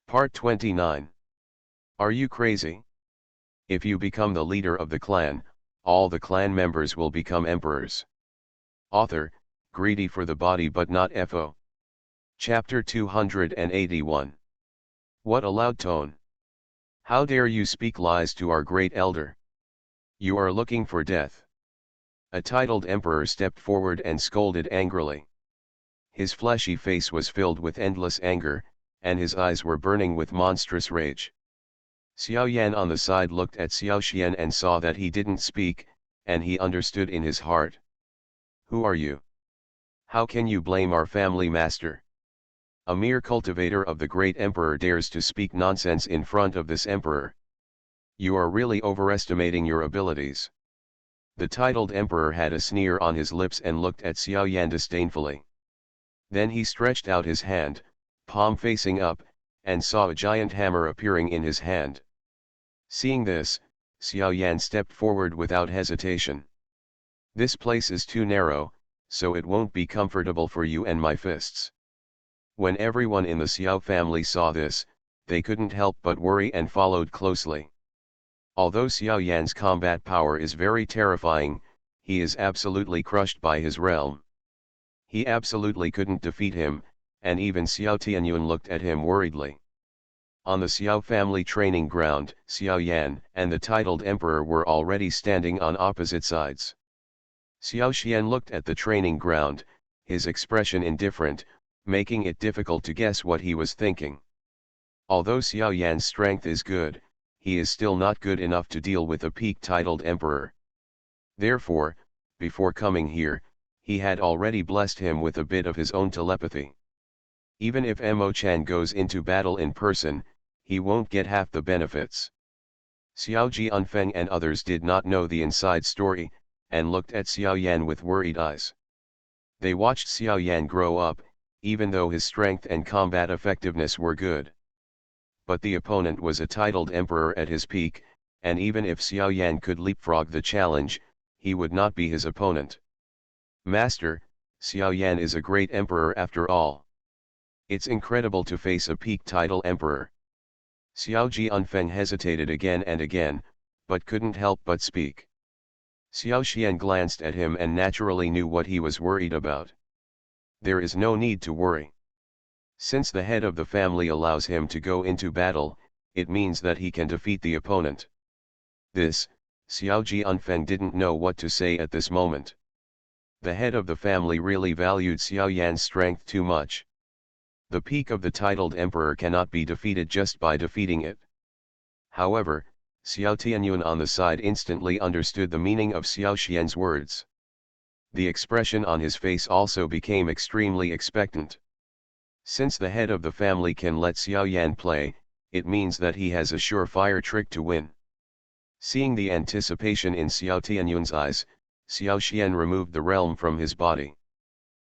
Part 29. Are you crazy? If you become the leader of the clan, all the clan members will become emperors. Author, greedy for the body but not FO. Chapter 281. What a loud tone! How dare you speak lies to our great elder? You are looking for death. A titled emperor stepped forward and scolded angrily. His fleshy face was filled with endless anger, and his eyes were burning with monstrous rage. Xiao Yan on the side looked at Xiao Xian and saw that he didn't speak, and he understood in his heart. Who are you? How can you blame our family master? A mere cultivator of the great emperor dares to speak nonsense in front of this emperor. You are really overestimating your abilities. The titled emperor had a sneer on his lips and looked at Xiao Yan disdainfully. Then he stretched out his hand, palm facing up, and saw a giant hammer appearing in his hand. Seeing this, Xiao Yan stepped forward without hesitation. This place is too narrow, so it won't be comfortable for you and my fists. When everyone in the Xiao family saw this, they couldn't help but worry and followed closely. Although Xiao Yan's combat power is very terrifying, he is absolutely crushed by his realm. He absolutely couldn't defeat him, and even Xiao Tianyuan looked at him worriedly. On the Xiao family training ground, Xiao Yan and the titled emperor were already standing on opposite sides. Xiao Xian looked at the training ground, his expression indifferent, making it difficult to guess what he was thinking. Although Xiao Yan's strength is good, he is still not good enough to deal with a peak titled emperor. Therefore, before coming here, he had already blessed him with a bit of his own telepathy. Even if Mo-chan goes into battle in person, he won't get half the benefits. Xiao Jianfeng and others did not know the inside story, and looked at Xiao Yan with worried eyes. They watched Xiao Yan grow up, even though his strength and combat effectiveness were good. But the opponent was a titled emperor at his peak, and even if Xiao Yan could leapfrog the challenge, he would not be his opponent. Master, Xiao Yan is a great emperor after all. It's incredible to face a peak title emperor. Xiao Jianfeng hesitated again and again, but couldn't help but speak. Xiao Xian glanced at him and naturally knew what he was worried about. There is no need to worry. Since the head of the family allows him to go into battle, it means that he can defeat the opponent. This, Xiao Jianfeng didn't know what to say at this moment. The head of the family really valued Xiao Yan's strength too much. The peak of the titled emperor cannot be defeated just by defeating it. However, Xiao Tianyuan on the side instantly understood the meaning of Xiao Xian's words. The expression on his face also became extremely expectant. Since the head of the family can let Xiao Yan play, it means that he has a surefire trick to win. Seeing the anticipation in Xiao Tianyuan's eyes, Xiao Xian removed the realm from his body.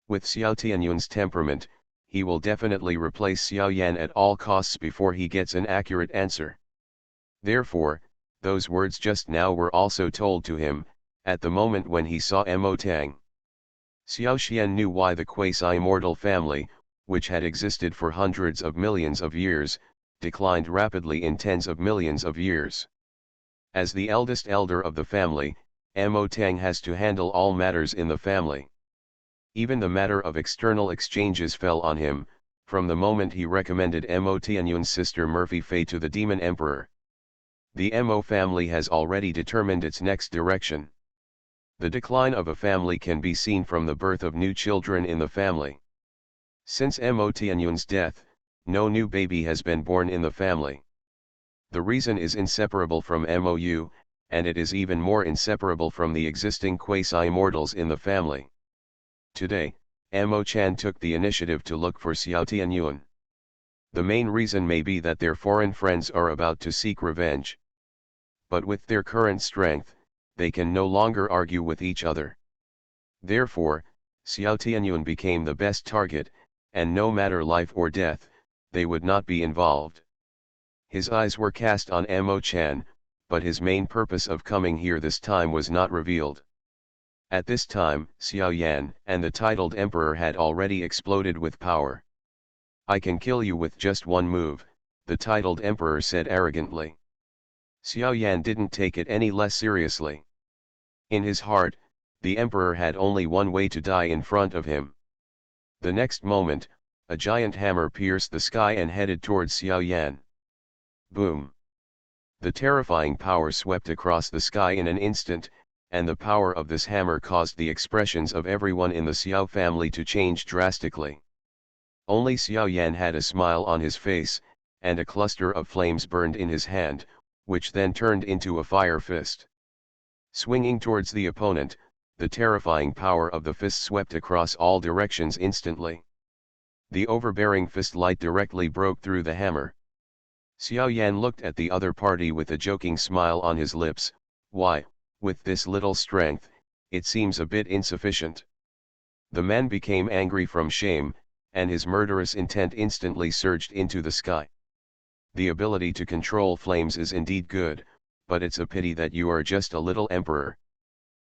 With Xiao Tianyuan's temperament, he will definitely replace Xiao Yan at all costs before he gets an accurate answer. Therefore, those words just now were also told to him, at the moment when he saw Mo Tang. Xiao Xian knew why the quasi-mortal family, which had existed for hundreds of millions of years, declined rapidly in tens of millions of years. As the eldest elder of the family, Mo Tang has to handle all matters in the family. Even the matter of external exchanges fell on him, from the moment he recommended Mo Tianyuan's sister Murphy Fei to the Demon Emperor. The Mo family has already determined its next direction. The decline of a family can be seen from the birth of new children in the family. Since Mo Tianyuan's death, no new baby has been born in the family. The reason is inseparable from Mou, and it is even more inseparable from the existing quasi-mortals in the family. Today, Mo-chan took the initiative to look for Xiao Tianyuan. The main reason may be that their foreign friends are about to seek revenge. But with their current strength, they can no longer argue with each other. Therefore, Xiao Tianyuan became the best target, and no matter life or death, they would not be involved. His eyes were cast on Mo-chan, but his main purpose of coming here this time was not revealed. At this time, Xiao Yan and the titled emperor had already exploded with power. I can kill you with just one move, the titled emperor said arrogantly. Xiao Yan didn't take it any less seriously. In his heart, the emperor had only one way to die in front of him. The next moment, a giant hammer pierced the sky and headed towards Xiao Yan. Boom! The terrifying power swept across the sky in an instant, and the power of this hammer caused the expressions of everyone in the Xiao family to change drastically. Only Xiao Yan had a smile on his face, and a cluster of flames burned in his hand, which then turned into a fire fist. Swinging towards the opponent, the terrifying power of the fist swept across all directions instantly. The overbearing fist light directly broke through the hammer. Xiao Yan looked at the other party with a joking smile on his lips. Why, with this little strength, it seems a bit insufficient. The man became angry from shame, and his murderous intent instantly surged into the sky. The ability to control flames is indeed good, but it's a pity that you are just a little emperor.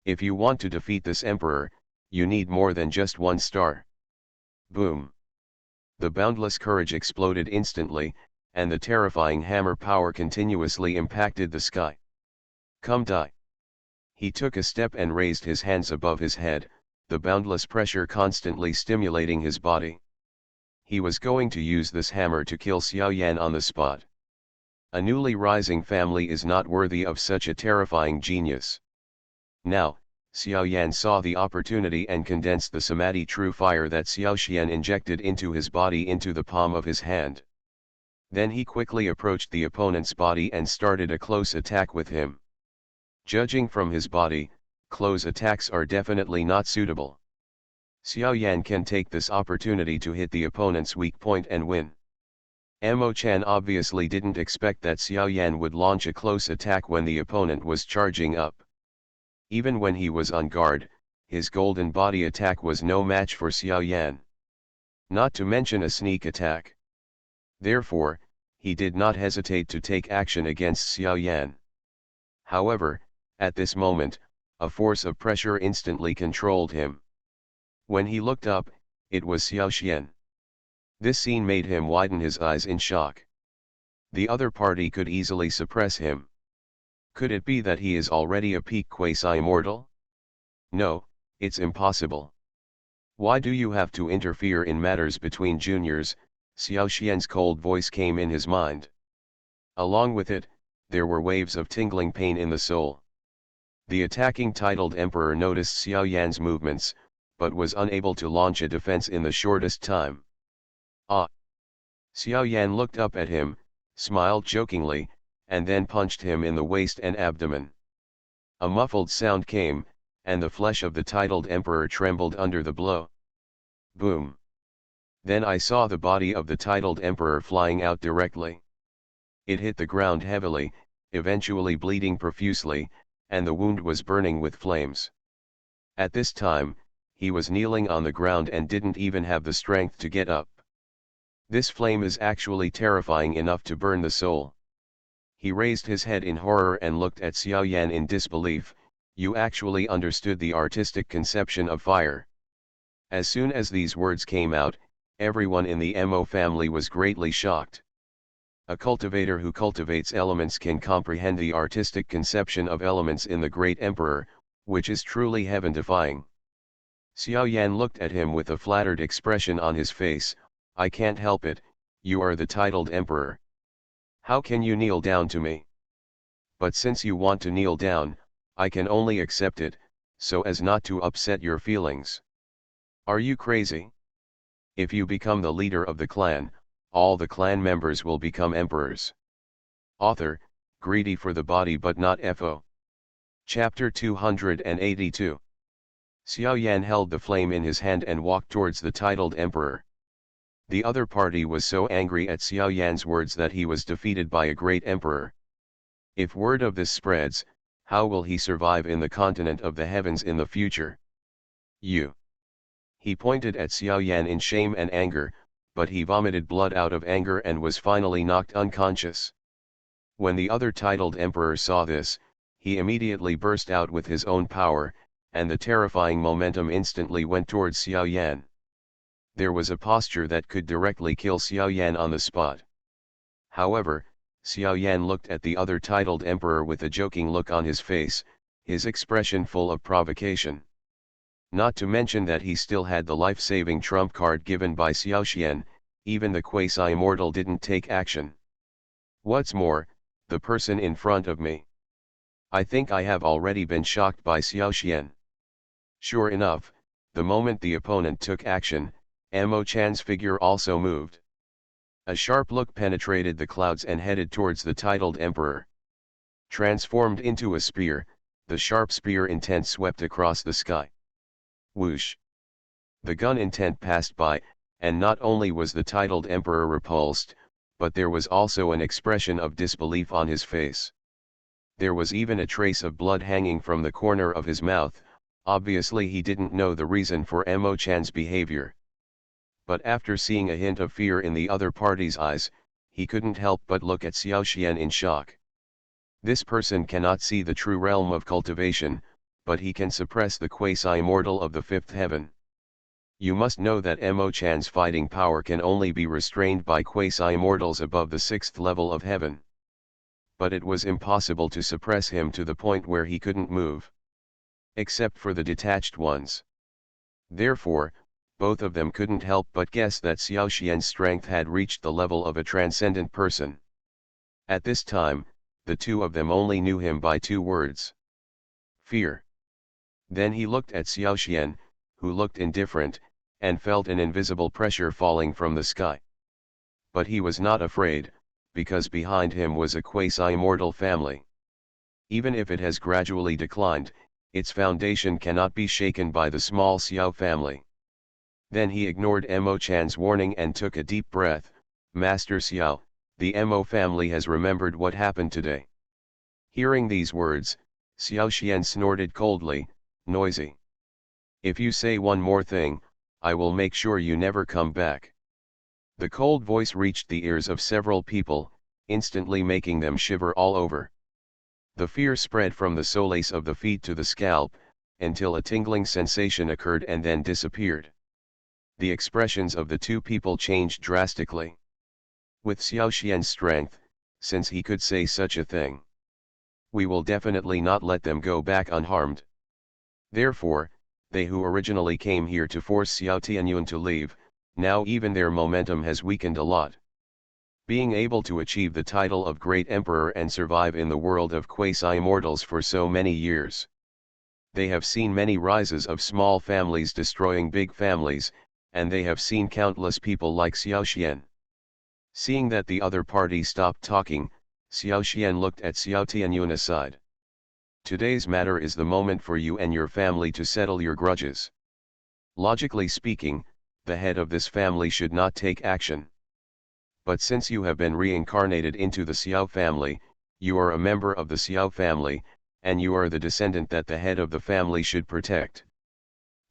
If you want to defeat this emperor, you need more than just one star. Boom! The boundless courage exploded instantly, and the terrifying hammer power continuously impacted the sky. Come die! He took a step and raised his hands above his head, the boundless pressure constantly stimulating his body. He was going to use this hammer to kill Xiao Yan on the spot. A newly rising family is not worthy of such a terrifying genius. Now, Xiao Yan saw the opportunity and condensed the samadhi true fire that Xiao Xian injected into his body into the palm of his hand. Then he quickly approached the opponent's body and started a close attack with him. Judging from his body, close attacks are definitely not suitable. Xiao Yan can take this opportunity to hit the opponent's weak point and win. Mo Chan obviously didn't expect that Xiao Yan would launch a close attack when the opponent was charging up. Even when he was on guard, his golden body attack was no match for Xiao Yan. Not to mention a sneak attack. Therefore, he did not hesitate to take action against Xiao Yan. However, at this moment, a force of pressure instantly controlled him. When he looked up, it was Xiao Xian. This scene made him widen his eyes in shock. The other party could easily suppress him. Could it be that he is already a peak quasi-immortal? No, it's impossible. Why do you have to interfere in matters between juniors? Xiao Xian's cold voice came in his mind. Along with it, there were waves of tingling pain in the soul. The attacking titled emperor noticed Xiao Yan's movements, but was unable to launch a defense in the shortest time. Ah! Xiao Yan looked up at him, smiled jokingly, and then punched him in the waist and abdomen. A muffled sound came, and the flesh of the titled emperor trembled under the blow. Boom! Then I saw the body of the titled emperor flying out directly. It hit the ground heavily, eventually bleeding profusely, and the wound was burning with flames. At this time, he was kneeling on the ground and didn't even have the strength to get up. This flame is actually terrifying enough to burn the soul. He raised his head in horror and looked at Xiao Yan in disbelief. You actually understood the artistic conception of fire. As soon as these words came out, everyone in the Mo family was greatly shocked. A cultivator who cultivates elements can comprehend the artistic conception of elements in the great emperor, which is truly heaven-defying. Xiao Yan looked at him with a flattered expression on his face. I can't help it, you are the titled emperor. How can you kneel down to me? But since you want to kneel down, I can only accept it, so as not to upset your feelings. Are you crazy? If you become the leader of the clan, all the clan members will become emperors. Author, greedy for the body but not FO. Chapter 282. Xiao Yan held the flame in his hand and walked towards the titled emperor. The other party was so angry at Xiao Yan's words that he was defeated by a great emperor. If word of this spreads, how will he survive in the continent of the heavens in the future? You. He pointed at Xiao Yan in shame and anger, but he vomited blood out of anger and was finally knocked unconscious. When the other titled emperor saw this, he immediately burst out with his own power, and the terrifying momentum instantly went towards Xiao Yan. There was a posture that could directly kill Xiao Yan on the spot. However, Xiao Yan looked at the other titled emperor with a joking look on his face, his expression full of provocation. Not to mention that he still had the life-saving trump card given by Xiao Xian, even the quasi-immortal didn't take action. What's more, the person in front of me. I think I have already been shocked by Xiao Xian. Sure enough, the moment the opponent took action, Mo Chan's figure also moved. A sharp look penetrated the clouds and headed towards the titled emperor. Transformed into a spear, the sharp spear intent swept across the sky. Whoosh! The gun intent passed by, and not only was the titled emperor repulsed, but there was also an expression of disbelief on his face. There was even a trace of blood hanging from the corner of his mouth. Obviously he didn't know the reason for Mo Chan's behavior. But after seeing a hint of fear in the other party's eyes, he couldn't help but look at Xiao Xian in shock. This person cannot see the true realm of cultivation, but he can suppress the quasi-immortal of the fifth heaven. You must know that Mo Chan's fighting power can only be restrained by quasi-immortals above the sixth level of heaven. But it was impossible to suppress him to the point where he couldn't move. Except for the detached ones. Therefore, both of them couldn't help but guess that Xiao Xian's strength had reached the level of a transcendent person. At this time, the two of them only knew him by two words. Fear. Then he looked at Xiao Xian, who looked indifferent, and felt an invisible pressure falling from the sky. But he was not afraid, because behind him was a quasi-immortal family. Even if it has gradually declined, its foundation cannot be shaken by the small Xiao family. Then he ignored Mo Chan's warning and took a deep breath. Master Xiao, the Mo family has remembered what happened today. Hearing these words, Xiao Xian snorted coldly, noisy. If you say one more thing, I will make sure you never come back. The cold voice reached the ears of several people, instantly making them shiver all over. The fear spread from the solace of the feet to the scalp, until a tingling sensation occurred and then disappeared. The expressions of the two people changed drastically. With Xiao Xian's strength, since he could say such a thing, we will definitely not let them go back unharmed. Therefore, they who originally came here to force Xiao Tianyun to leave, now even their momentum has weakened a lot. Being able to achieve the title of Great Emperor and survive in the world of quasi-immortals for so many years. They have seen many rises of small families destroying big families, and they have seen countless people like Xiao Xian. Seeing that the other party stopped talking, Xiao Xian looked at Xiao Tianyun aside. Today's matter is the moment for you and your family to settle your grudges. Logically speaking, the head of this family should not take action. But since you have been reincarnated into the Xiao family, you are a member of the Xiao family, and you are the descendant that the head of the family should protect.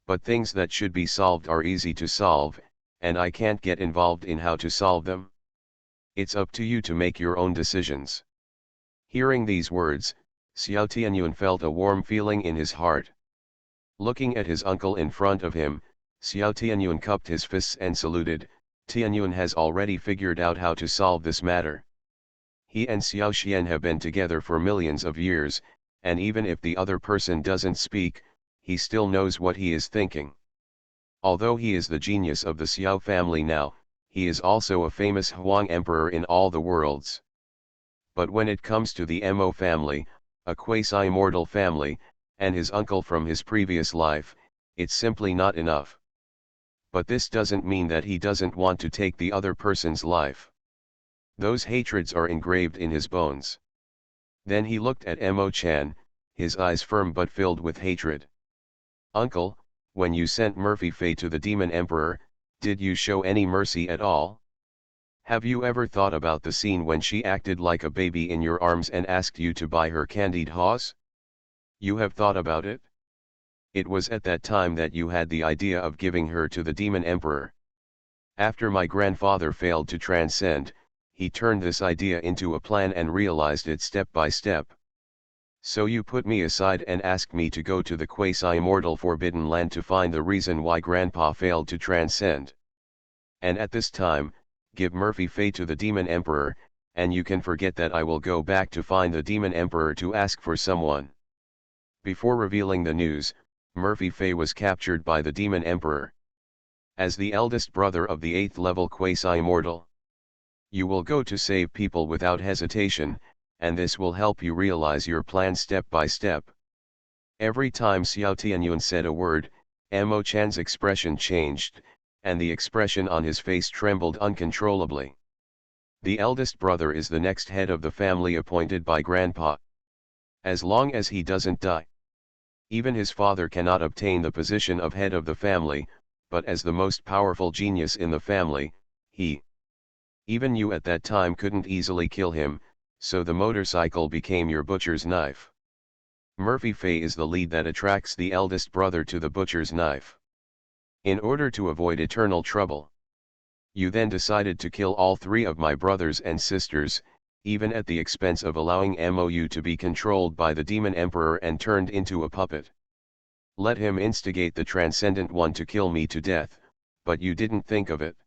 But things that should be solved are easy to solve, and I can't get involved in how to solve them. It's up to you to make your own decisions. Hearing these words, Xiao Tianyun felt a warm feeling in his heart. Looking at his uncle in front of him, Xiao Tianyun cupped his fists and saluted. Tianyun has already figured out how to solve this matter. He and Xiao Xian have been together for millions of years, and even if the other person doesn't speak, he still knows what he is thinking. Although he is the genius of the Xiao family now, he is also a famous Huang emperor in all the worlds. But when it comes to the Mo family, a quasi-immortal family, and his uncle from his previous life, it's simply not enough. But this doesn't mean that he doesn't want to take the other person's life. Those hatreds are engraved in his bones. Then he looked at Mo Chan, his eyes firm but filled with hatred. Uncle, when you sent Murphy Fei to the Demon Emperor, did you show any mercy at all? Have you ever thought about the scene when she acted like a baby in your arms and asked you to buy her candied haws? You have thought about it? It was at that time that you had the idea of giving her to the Demon Emperor. After my grandfather failed to transcend, he turned this idea into a plan and realized it step by step. So you put me aside and asked me to go to the quasi-immortal Forbidden Land to find the reason why Grandpa failed to transcend. And at this time, give Murphy Fei to the Demon Emperor, and you can forget that I will go back to find the demon emperor to ask for someone. Before revealing the news, Murphy Fay was captured by the demon emperor. As the eldest brother of the 8th level quasi-immortal, you will go to save people without hesitation, and this will help you realize your plan step by step. Every time Xiao Tianyun said a word, Mo Chan's expression changed, and the expression on his face trembled uncontrollably. The eldest brother is the next head of the family appointed by Grandpa. As long as he doesn't die, even his father cannot obtain the position of head of the family, but as the most powerful genius in the family, even you at that time couldn't easily kill him, so the motorcycle became your butcher's knife. Murphy Fay is the lead that attracts the eldest brother to the butcher's knife. In order to avoid eternal trouble, you then decided to kill all 3 of my brothers and sisters, even at the expense of allowing MOU to be controlled by the demon emperor and turned into a puppet. Let him instigate the transcendent one to kill me to death, but you didn't think of it.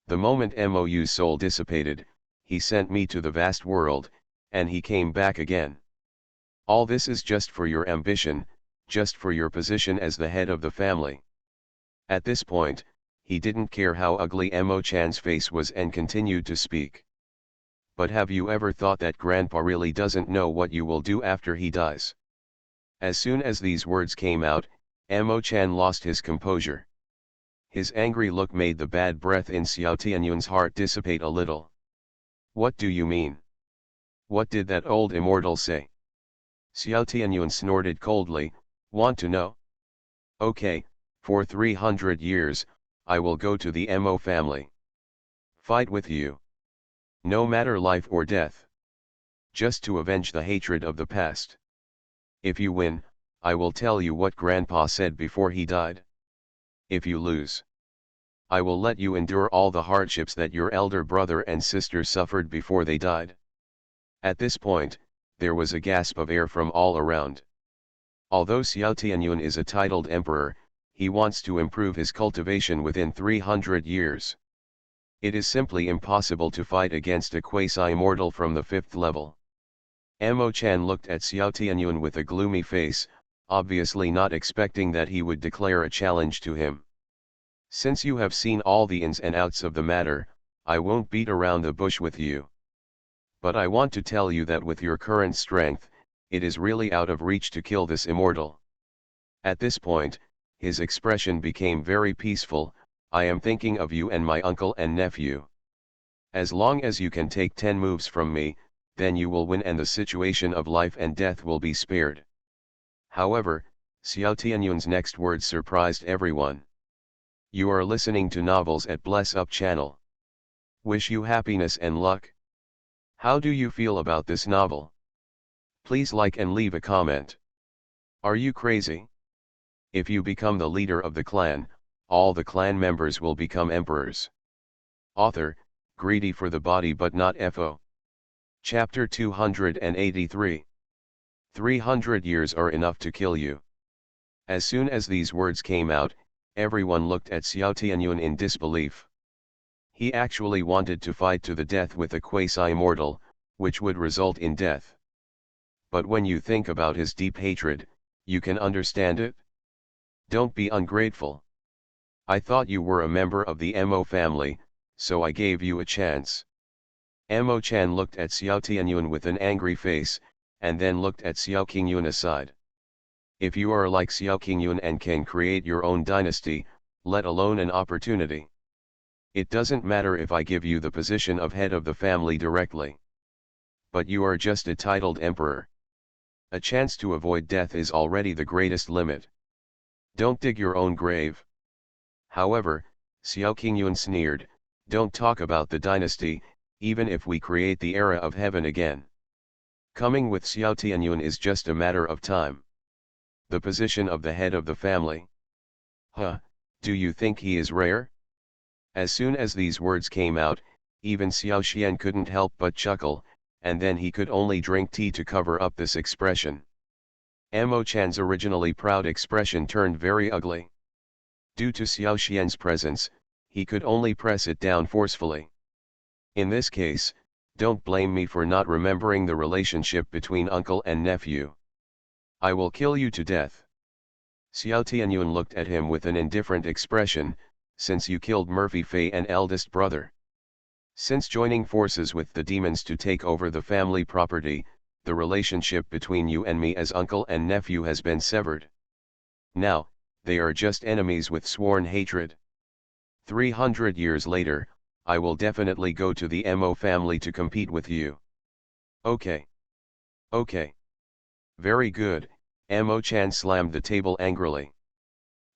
The moment MOU's soul dissipated, he sent me to the vast world, and he came back again. All this is just for your ambition, just for your position as the head of the family. At this point, he didn't care how ugly Mo Chan's face was and continued to speak. But have you ever thought that Grandpa really doesn't know what you will do after he dies? As soon as these words came out, Mo Chan lost his composure. His angry look made the bad breath in Xiao Tianyun's heart dissipate a little. What do you mean? What did that old immortal say? Xiao Tianyun snorted coldly, want to know? Okay, for 300 years, I will go to the Mo family. Fight with you. No matter life or death. Just to avenge the hatred of the past. If you win, I will tell you what Grandpa said before he died. If you lose, I will let you endure all the hardships that your elder brother and sister suffered before they died. At this point, there was a gasp of air from all around. Although Xiao Tianyun is a titled emperor, he wants to improve his cultivation within 300 years. It is simply impossible to fight against a quasi-immortal from the 5th level. Mo Chan looked at Xiao Tianyun with a gloomy face, obviously not expecting that he would declare a challenge to him. Since you have seen all the ins and outs of the matter, I won't beat around the bush with you. But I want to tell you that with your current strength, it is really out of reach to kill this immortal. At this point, his expression became very peaceful. I am thinking of you and my uncle and nephew. As long as you can take 10 moves from me, then you will win and the situation of life and death will be spared. However, Xiao Tianyun's next words surprised everyone. You are listening to Novels at Bless Up channel. Wish you happiness and luck. How do you feel about this novel? Please like and leave a comment. Are you crazy? If you become the leader of the clan, all the clan members will become emperors. Author, greedy for the body but not FO. Chapter 283. 300 years are enough to kill you. As soon as these words came out, everyone looked at Xiao Tianyun in disbelief. He actually wanted to fight to the death with a quasi-immortal, which would result in death. But when you think about his deep hatred, you can understand it? Don't be ungrateful. I thought you were a member of the Mo family, so I gave you a chance. Mo Chan looked at Xiao Tianyun with an angry face, and then looked at Xiao Qingyun aside. If you are like Xiao Qingyun and can create your own dynasty, let alone an opportunity. It doesn't matter if I give you the position of head of the family directly. But you are just a titled emperor. A chance to avoid death is already the greatest limit. Don't dig your own grave. However, Xiao Qingyun sneered, don't talk about the dynasty, even if we create the era of heaven again. Coming with Xiao Tianyun is just a matter of time. The position of the head of the family. Huh, do you think he is rare? As soon as these words came out, even Xiao Xian couldn't help but chuckle, and then he could only drink tea to cover up this expression. Mo Chan's originally proud expression turned very ugly. Due to Xiao Xian's presence, he could only press it down forcefully. In this case, Don't blame me for not remembering the relationship between uncle and nephew. I will kill you to death. Xiao Tianyun looked at him with an indifferent expression, since you killed Murphy Fei and eldest brother. Since joining forces with the demons to take over the family property, the relationship between you and me as uncle and nephew has been severed. Now, they are just enemies with sworn hatred. 300 years later, I will definitely go to the Mo family to compete with you. Okay. Okay. Very good. Mo Chan slammed the table angrily.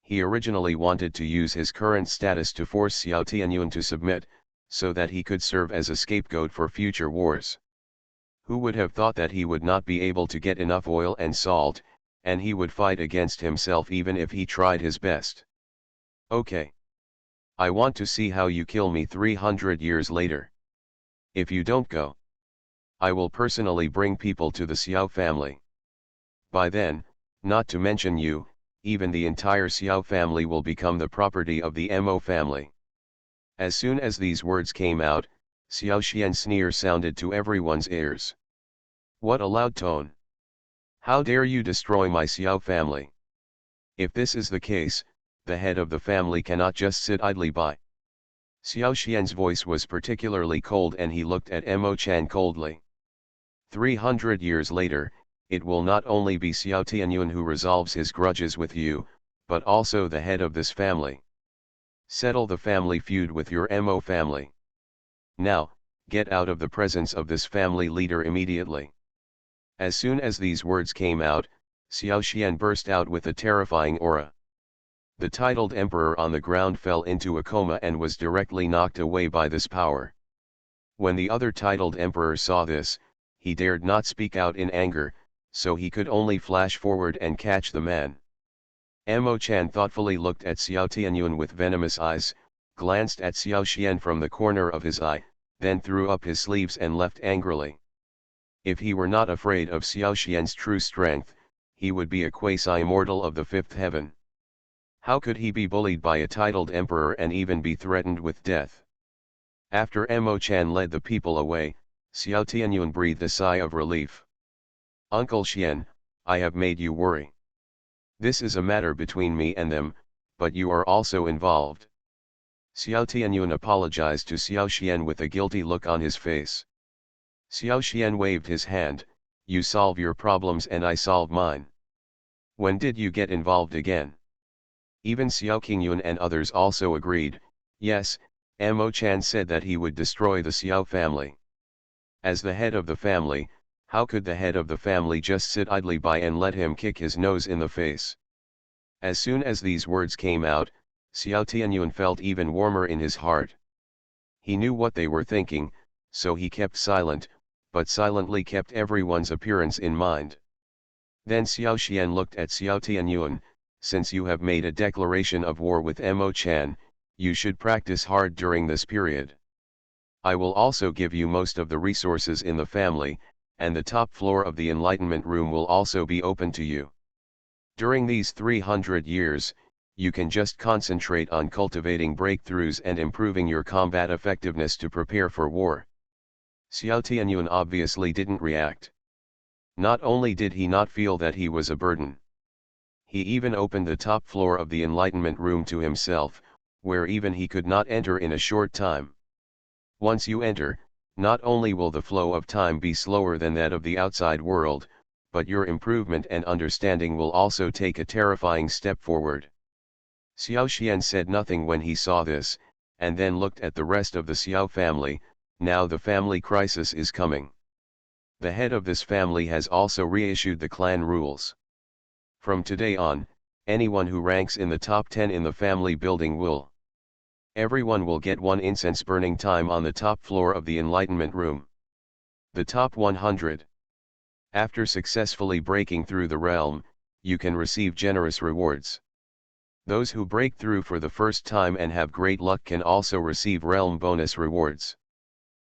He originally wanted to use his current status to force Xiao Tianyun to submit, so that he could serve as a scapegoat for future wars. Who would have thought that he would not be able to get enough oil and salt, and he would fight against himself even if he tried his best. Okay. I want to see how you kill me 300 years later. If you don't go, I will personally bring people to the Xiao family. By then, not to mention you, even the entire Xiao family will become the property of the Mo family. As soon as these words came out, Xiao Xian's sneer sounded to everyone's ears. What a loud tone! How dare you destroy my Xiao family? If this is the case, the head of the family cannot just sit idly by. Xiao Xian's voice was particularly cold and he looked at Mo Chan coldly. 300 years later, it will not only be Xiao Tianyun who resolves his grudges with you, but also the head of this family. Settle the family feud with your Mo family. Now, get out of the presence of this family leader immediately. As soon as these words came out, Xiao Xian burst out with a terrifying aura. The titled emperor on the ground fell into a coma and was directly knocked away by this power. When the other titled emperor saw this, he dared not speak out in anger, so he could only flash forward and catch the man. Mo Chan thoughtfully looked at Xiao Tianyun with venomous eyes, glanced at Xiao Xian from the corner of his eye, then threw up his sleeves and left angrily. If he were not afraid of Xiao Xian's true strength, he would be a quasi-immortal of the fifth heaven. How could he be bullied by a titled emperor and even be threatened with death? After Mo Chan led the people away, Xiao Tianyun breathed a sigh of relief. Uncle Xian, I have made you worry. This is a matter between me and them, but you are also involved. Xiao Tianyun apologized to Xiao Xian with a guilty look on his face. Xiao Xian waved his hand, you solve your problems and I solve mine. When did you get involved again? Even Xiao Qingyun and others also agreed, yes, Mo Chan said that he would destroy the Xiao family. As the head of the family, how could the head of the family just sit idly by and let him kick his nose in the face? As soon as these words came out, Xiao Tianyun felt even warmer in his heart. He knew what they were thinking, so he kept silent, but silently kept everyone's appearance in mind. Then Xiao Xian looked at Xiao Tianyun, since you have made a declaration of war with Mo Chan, you should practice hard during this period. I will also give you most of the resources in the family, and the top floor of the enlightenment room will also be open to you. During these 300 years, you can just concentrate on cultivating breakthroughs and improving your combat effectiveness to prepare for war. Xiao Tianyun obviously didn't react. Not only did he not feel that he was a burden, he even opened the top floor of the enlightenment room to himself, where even he could not enter in a short time. Once you enter, not only will the flow of time be slower than that of the outside world, but your improvement and understanding will also take a terrifying step forward. Xiao Xian said nothing when he saw this, and then looked at the rest of the Xiao family. Now the family crisis is coming. The head of this family has also reissued the clan rules. From today on, anyone who ranks in the top 10 in the family building will. Everyone will get 1 incense burning time on the top floor of the enlightenment room. The top 100. After successfully breaking through the realm, you can receive generous rewards. Those who break through for the first time and have great luck can also receive realm bonus rewards.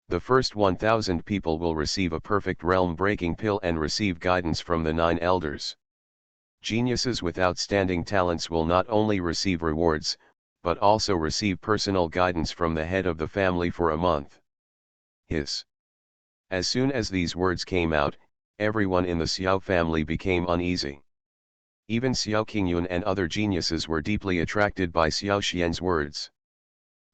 The first 1,000 people will receive a perfect realm breaking pill and receive guidance from the 9 elders. Geniuses with outstanding talents will not only receive rewards, but also receive personal guidance from the head of the family for a month. His As soon as these words came out, everyone in the Xiao family became uneasy. Even Xiao Qingyun and other geniuses were deeply attracted by Xiao Xian's words.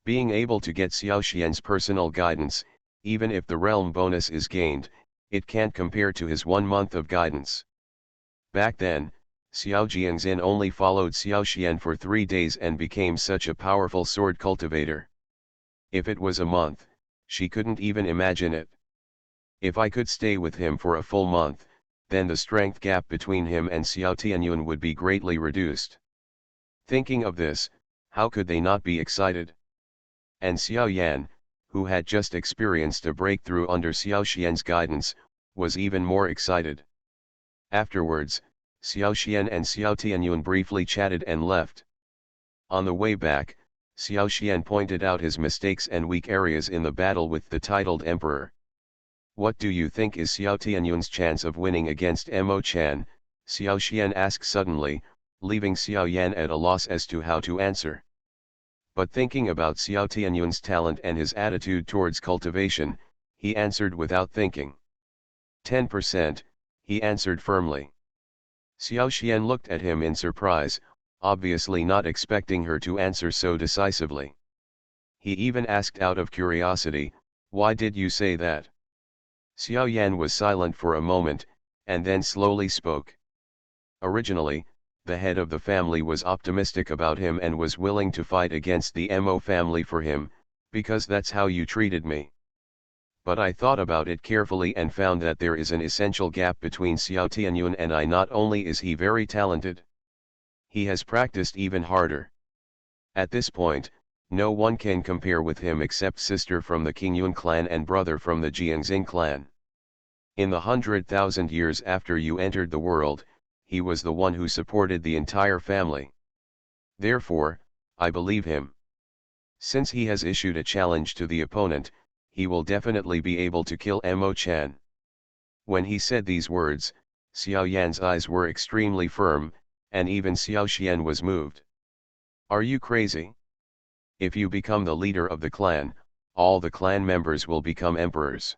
Being able to get Xiao Xian's personal guidance, even if the realm bonus is gained, it can't compare to his 1 month of guidance. Back then, Xiao Jiangxin only followed Xiao Xian for 3 days and became such a powerful sword cultivator. If it was a month, she couldn't even imagine it. If I could stay with him for a full month, then the strength gap between him and Xiao Tianyun would be greatly reduced. Thinking of this, how could they not be excited? And Xiao Yan, who had just experienced a breakthrough under Xiao Xian's guidance, was even more excited. Afterwards, Xiao Xian and Xiao Tianyun briefly chatted and left. On the way back, Xiao Xian pointed out his mistakes and weak areas in the battle with the titled Emperor. What do you think is Xiao Tianyun's chance of winning against Mo Chan? Xiao Xian asked suddenly, leaving Xiao Yan at a loss as to how to answer. But thinking about Xiao Tianyun's talent and his attitude towards cultivation, he answered without thinking. 10%, he answered firmly. Xiao Xian looked at him in surprise, obviously not expecting her to answer so decisively. He even asked out of curiosity, "Why did you say that?" Xiao Yan was silent for a moment, and then slowly spoke. Originally, the head of the family was optimistic about him and was willing to fight against the Mo family for him, because that's how you treated me. But I thought about it carefully and found that there is an essential gap between Xiao Tianyun and I. Not only is he very talented, he has practiced even harder. At this point, no one can compare with him except sister from the Qingyun clan and brother from the Jiangxing clan. In the 100,000 years after you entered the world, he was the one who supported the entire family. Therefore, I believe him. Since he has issued a challenge to the opponent, he will definitely be able to kill Mo Chan. When he said these words, Xiao Yan's eyes were extremely firm, and even Xiao Xian was moved. Are you crazy? If you become the leader of the clan, all the clan members will become emperors.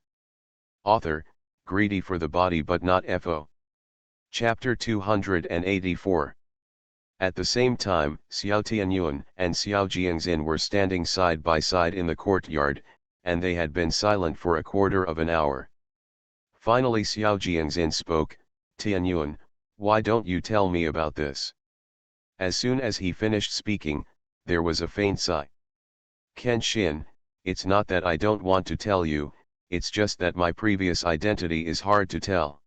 Author, greedy for the body but not FO. Chapter 284. At the same time, Xiao Tianyun and Xiao Jiangxin were standing side by side in the courtyard, and they had been silent for a quarter of an hour. Finally Xiao Jiangxin spoke, "Tianyun, why don't you tell me about this?" As soon as he finished speaking, there was a faint sigh. "Kenshin, it's not that I don't want to tell you, it's just that my previous identity is hard to tell.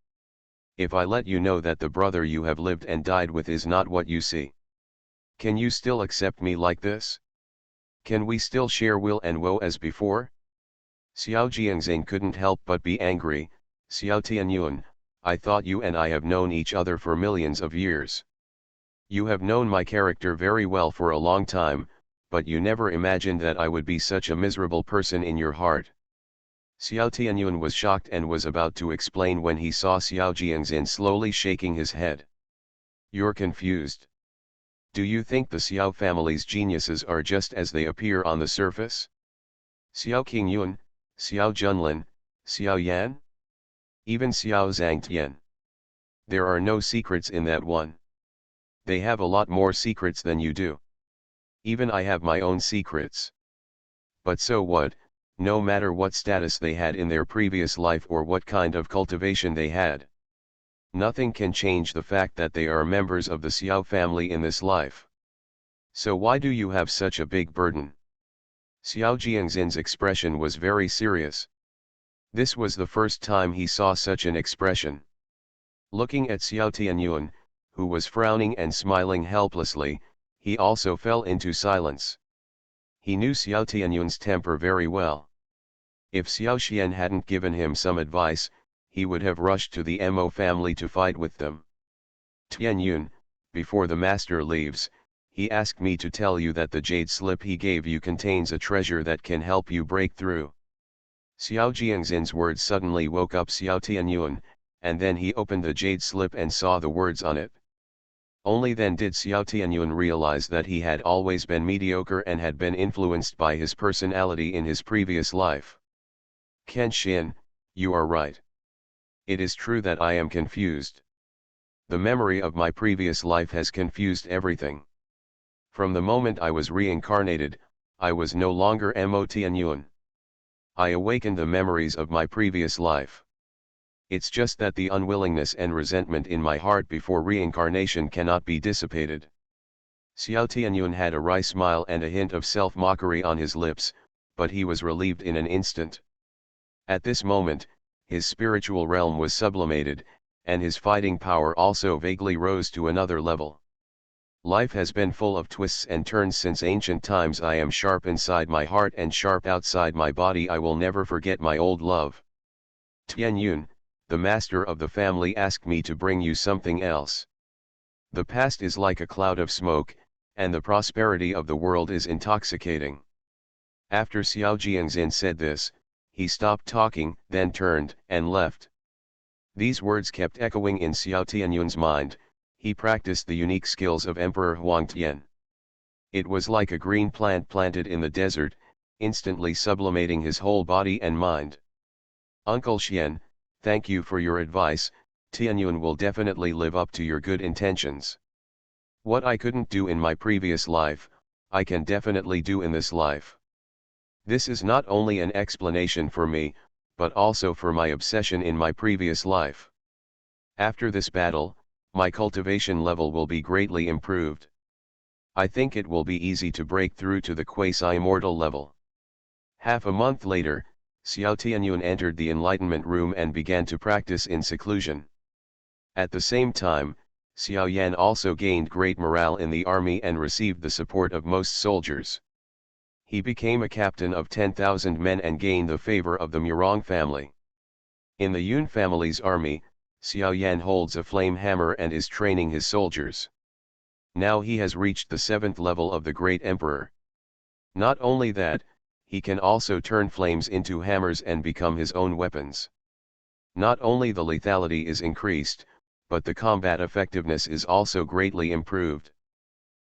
If I let you know that the brother you have lived and died with is not what you see, can you still accept me like this? Can we still share will and woe as before?" Xiao Jiangxing couldn't help but be angry. "Xiao Tianyun, I thought you and I have known each other for millions of years. You have known my character very well for a long time, but you never imagined that I would be such a miserable person in your heart." Xiao Tianyun was shocked and was about to explain when he saw Xiao Jiangxin slowly shaking his head. "You're confused. Do you think the Xiao family's geniuses are just as they appear on the surface? Xiao Qingyun, Xiao Junlin, Xiao Yan? Even Xiao Zhangtian. There are no secrets in that one. They have a lot more secrets than you do. Even I have my own secrets. But so what, no matter what status they had in their previous life or what kind of cultivation they had. Nothing can change the fact that they are members of the Xiao family in this life. So why do you have such a big burden?" Xiao Jiangxin's expression was very serious. This was the first time he saw such an expression. Looking at Xiao Tianyun, who was frowning and smiling helplessly, he also fell into silence. He knew Xiao Tianyun's temper very well. If Xiao Xian hadn't given him some advice, he would have rushed to the Mo family to fight with them. "Tianyun, before the master leaves, he asked me to tell you that the jade slip he gave you contains a treasure that can help you break through." Xiao Jiangxin's words suddenly woke up Xiao Tianyun, and then he opened the jade slip and saw the words on it. Only then did Xiao Tianyun realize that he had always been mediocre and had been influenced by his personality in his previous life. "Kenshin, You are right. It is true that I am confused. The memory of my previous life has confused everything. From the moment I was reincarnated, I was no longer Mo Tianyun. I awakened the memories of my previous life. It's just that the unwillingness and resentment in my heart before reincarnation cannot be dissipated. Xiao Tianyun had a wry smile and a hint of self-mockery on his lips, but he was relieved in an instant. At this moment, his spiritual realm was sublimated, and his fighting power also vaguely rose to another level. Life has been full of twists and turns since ancient times. I am sharp inside my heart and sharp outside my body. I will never forget my old love. Tianyun, the master of the family, asked me to bring you something else. The past is like a cloud of smoke, and the prosperity of the world is intoxicating. After Xiao Jiangxin said this, he stopped talking, then turned and left. These words kept echoing in Xiao Tianyun's mind. He practiced the unique skills of Emperor Huang Tian. It was like a green plant planted in the desert, instantly sublimating his whole body and mind. Uncle Xian, thank you for your advice. Tianyun will definitely live up to your good intentions. What I couldn't do in my previous life, I can definitely do in this life. This is not only an explanation for me, but also for my obsession in my previous life. After this battle, my cultivation level will be greatly improved. I think it will be easy to break through to the quasi-immortal level. Half a month later, Xiao Tianyun entered the enlightenment room and began to practice in seclusion. At the same time, Xiao Yan also gained great morale in the army and received the support of most soldiers. He became a captain of 10,000 men and gained the favor of the Murong family. In the Yun family's army, Xiao Yan holds a flame hammer and is training his soldiers. Now he has reached the 7th level of the Great Emperor. Not only that, he can also turn flames into hammers and become his own weapons. Not only the lethality is increased, but the combat effectiveness is also greatly improved.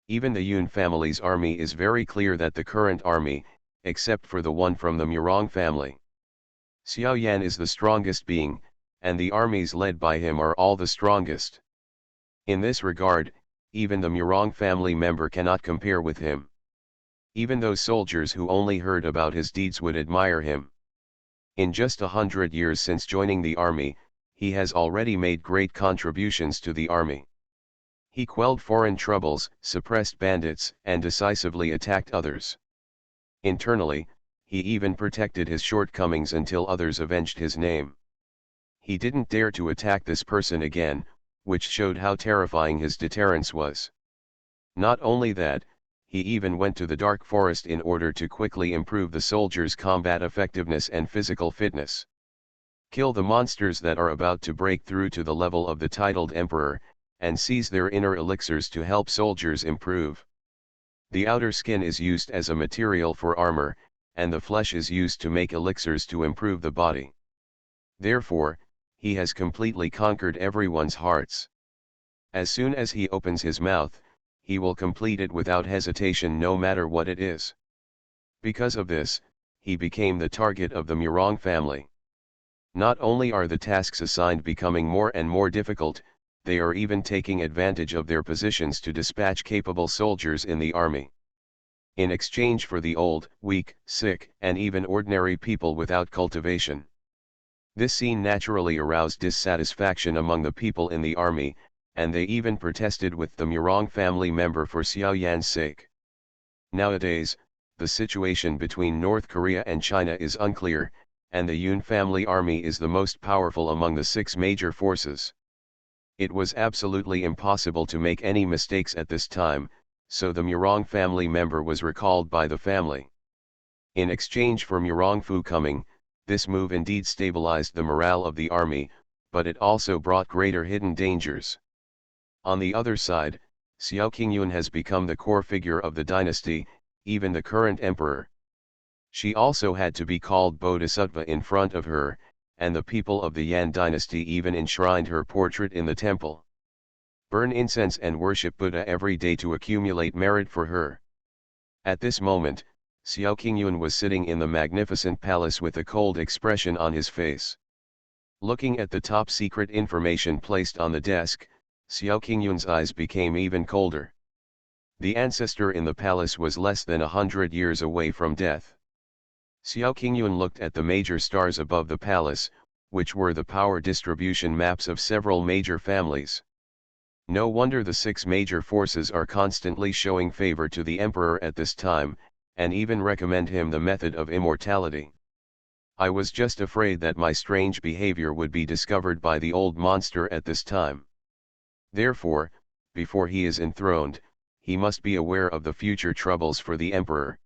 Even the Yun family's army is very clear that the current army, except for the one from the Murong family. Xiao Yan is the strongest being, and the armies led by him are all the strongest. In this regard, even the Murong family member cannot compare with him. Even those soldiers who only heard about his deeds would admire him. In just 100 years since joining the army, he has already made great contributions to the army. He quelled foreign troubles, suppressed bandits, and decisively attacked others. Internally, he even protected his shortcomings until others avenged his name. He didn't dare to attack this person again, which showed how terrifying his deterrence was. Not only that, he even went to the dark forest in order to quickly improve the soldiers' combat effectiveness and physical fitness. Kill the monsters that are about to break through to the level of the titled emperor, and seize their inner elixirs to help soldiers improve. The outer skin is used as a material for armor, and the flesh is used to make elixirs to improve the body. Therefore, he has completely conquered everyone's hearts. As soon as he opens his mouth, he will complete it without hesitation no matter what it is. Because of this, he became the target of the Murong family. Not only are the tasks assigned becoming more and more difficult, they are even taking advantage of their positions to dispatch capable soldiers in the army. In exchange for the old, weak, sick, and even ordinary people without cultivation. This scene naturally aroused dissatisfaction among the people in the army, and they even protested with the Murong family member for Xiao Yan's sake. Nowadays, the situation between North Korea and China is unclear, and the Yun family army is the most powerful among the 6 major forces. It was absolutely impossible to make any mistakes at this time, so the Murong family member was recalled by the family. In exchange for Murong Fu coming, this move indeed stabilized the morale of the army, but it also brought greater hidden dangers. On the other side, Xiao Qingyun has become the core figure of the dynasty, even the current emperor. She also had to be called Bodhisattva in front of her, and the people of the Yan dynasty even enshrined her portrait in the temple. Burn incense and worship Buddha every day to accumulate merit for her. At this moment, Xiao Qingyun was sitting in the magnificent palace with a cold expression on his face. Looking at the top secret information placed on the desk, Xiao Qingyun's eyes became even colder. The ancestor in the palace was less than 100 years away from death. Xiao Qingyun looked at the major stars above the palace, which were the power distribution maps of several major families. No wonder the 6 major forces are constantly showing favor to the emperor at this time, and even recommend him the method of immortality. I was just afraid that my strange behavior would be discovered by the old monster at this time. Therefore, before he is enthroned, he must be aware of the future troubles for the emperor.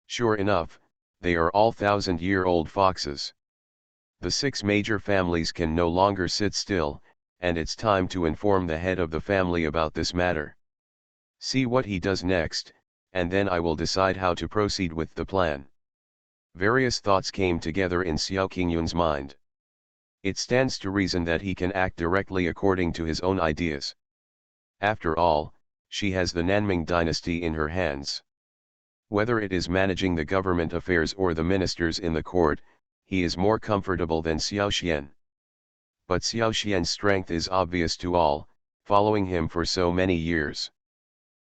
Sure enough, they are all 1,000-year-old foxes. The 6 major families can no longer sit still, and it's time to inform the head of the family about this matter. See what he does next, and then I will decide how to proceed with the plan. Various thoughts came together in Xiao Qingyun's mind. It stands to reason that he can act directly according to his own ideas. After all, she has the Nanming dynasty in her hands. Whether it is managing the government affairs or the ministers in the court, he is more comfortable than Xiao Xian. But Xiao Xian's strength is obvious to all, following him for so many years.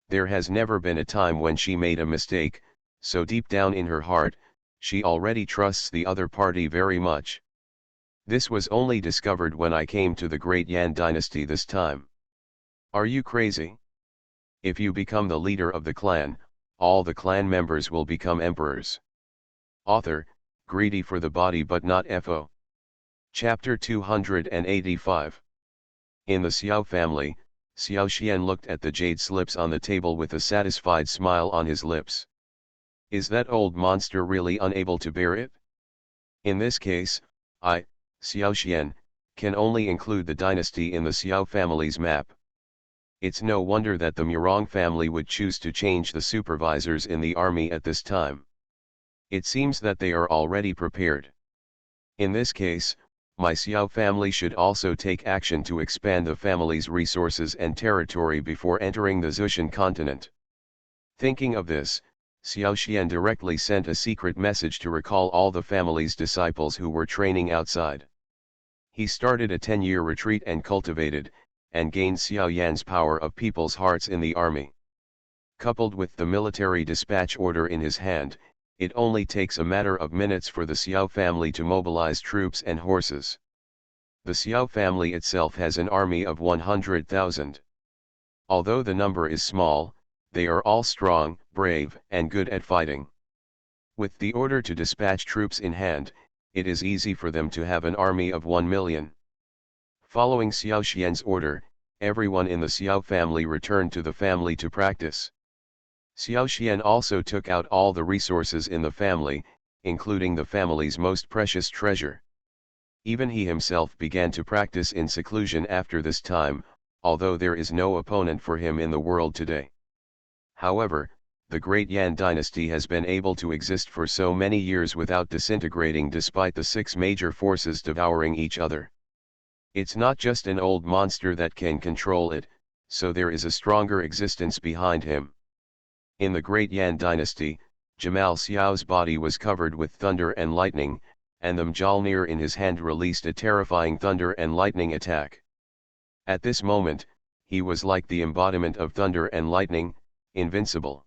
There has never been a time when she made a mistake, so deep down in her heart, she already trusts the other party very much. This was only discovered when I came to the Great Yan dynasty this time. Are you crazy? If you become the leader of the clan, all the clan members will become emperors. Author, greedy for the body but not FO. Chapter 285. In the Xiao family, Xiao Xian looked at the jade slips on the table with a satisfied smile on his lips. Is that old monster really unable to bear it? In this case, I, Xiao Xian, can only include the dynasty in the Xiao family's map. It's no wonder that the Murong family would choose to change the supervisors in the army at this time. It seems that they are already prepared. In this case, my Xiao family should also take action to expand the family's resources and territory before entering the Zushan continent. Thinking of this, Xiao Xian directly sent a secret message to recall all the family's disciples who were training outside. He started a 10-year retreat and cultivated, and gained Xiao Yan's power of people's hearts in the army. Coupled with the military dispatch order in his hand, it only takes a matter of minutes for the Xiao family to mobilize troops and horses. The Xiao family itself has an army of 100,000. Although the number is small, they are all strong, brave, and good at fighting. With the order to dispatch troops in hand, it is easy for them to have an army of 1 million. Following Xiao Xian's order, everyone in the Xiao family returned to the family to practice. Xiao Xian also took out all the resources in the family, including the family's most precious treasure. Even he himself began to practice in seclusion after this time, although there is no opponent for him in the world today. However, the Great Yan dynasty has been able to exist for so many years without disintegrating despite the 6 major forces devouring each other. It's not just an old monster that can control it, so there is a stronger existence behind him. In the Great Yan dynasty, Jamal Xiao's body was covered with thunder and lightning, and the Mjolnir in his hand released a terrifying thunder and lightning attack. At this moment, he was like the embodiment of thunder and lightning, invincible.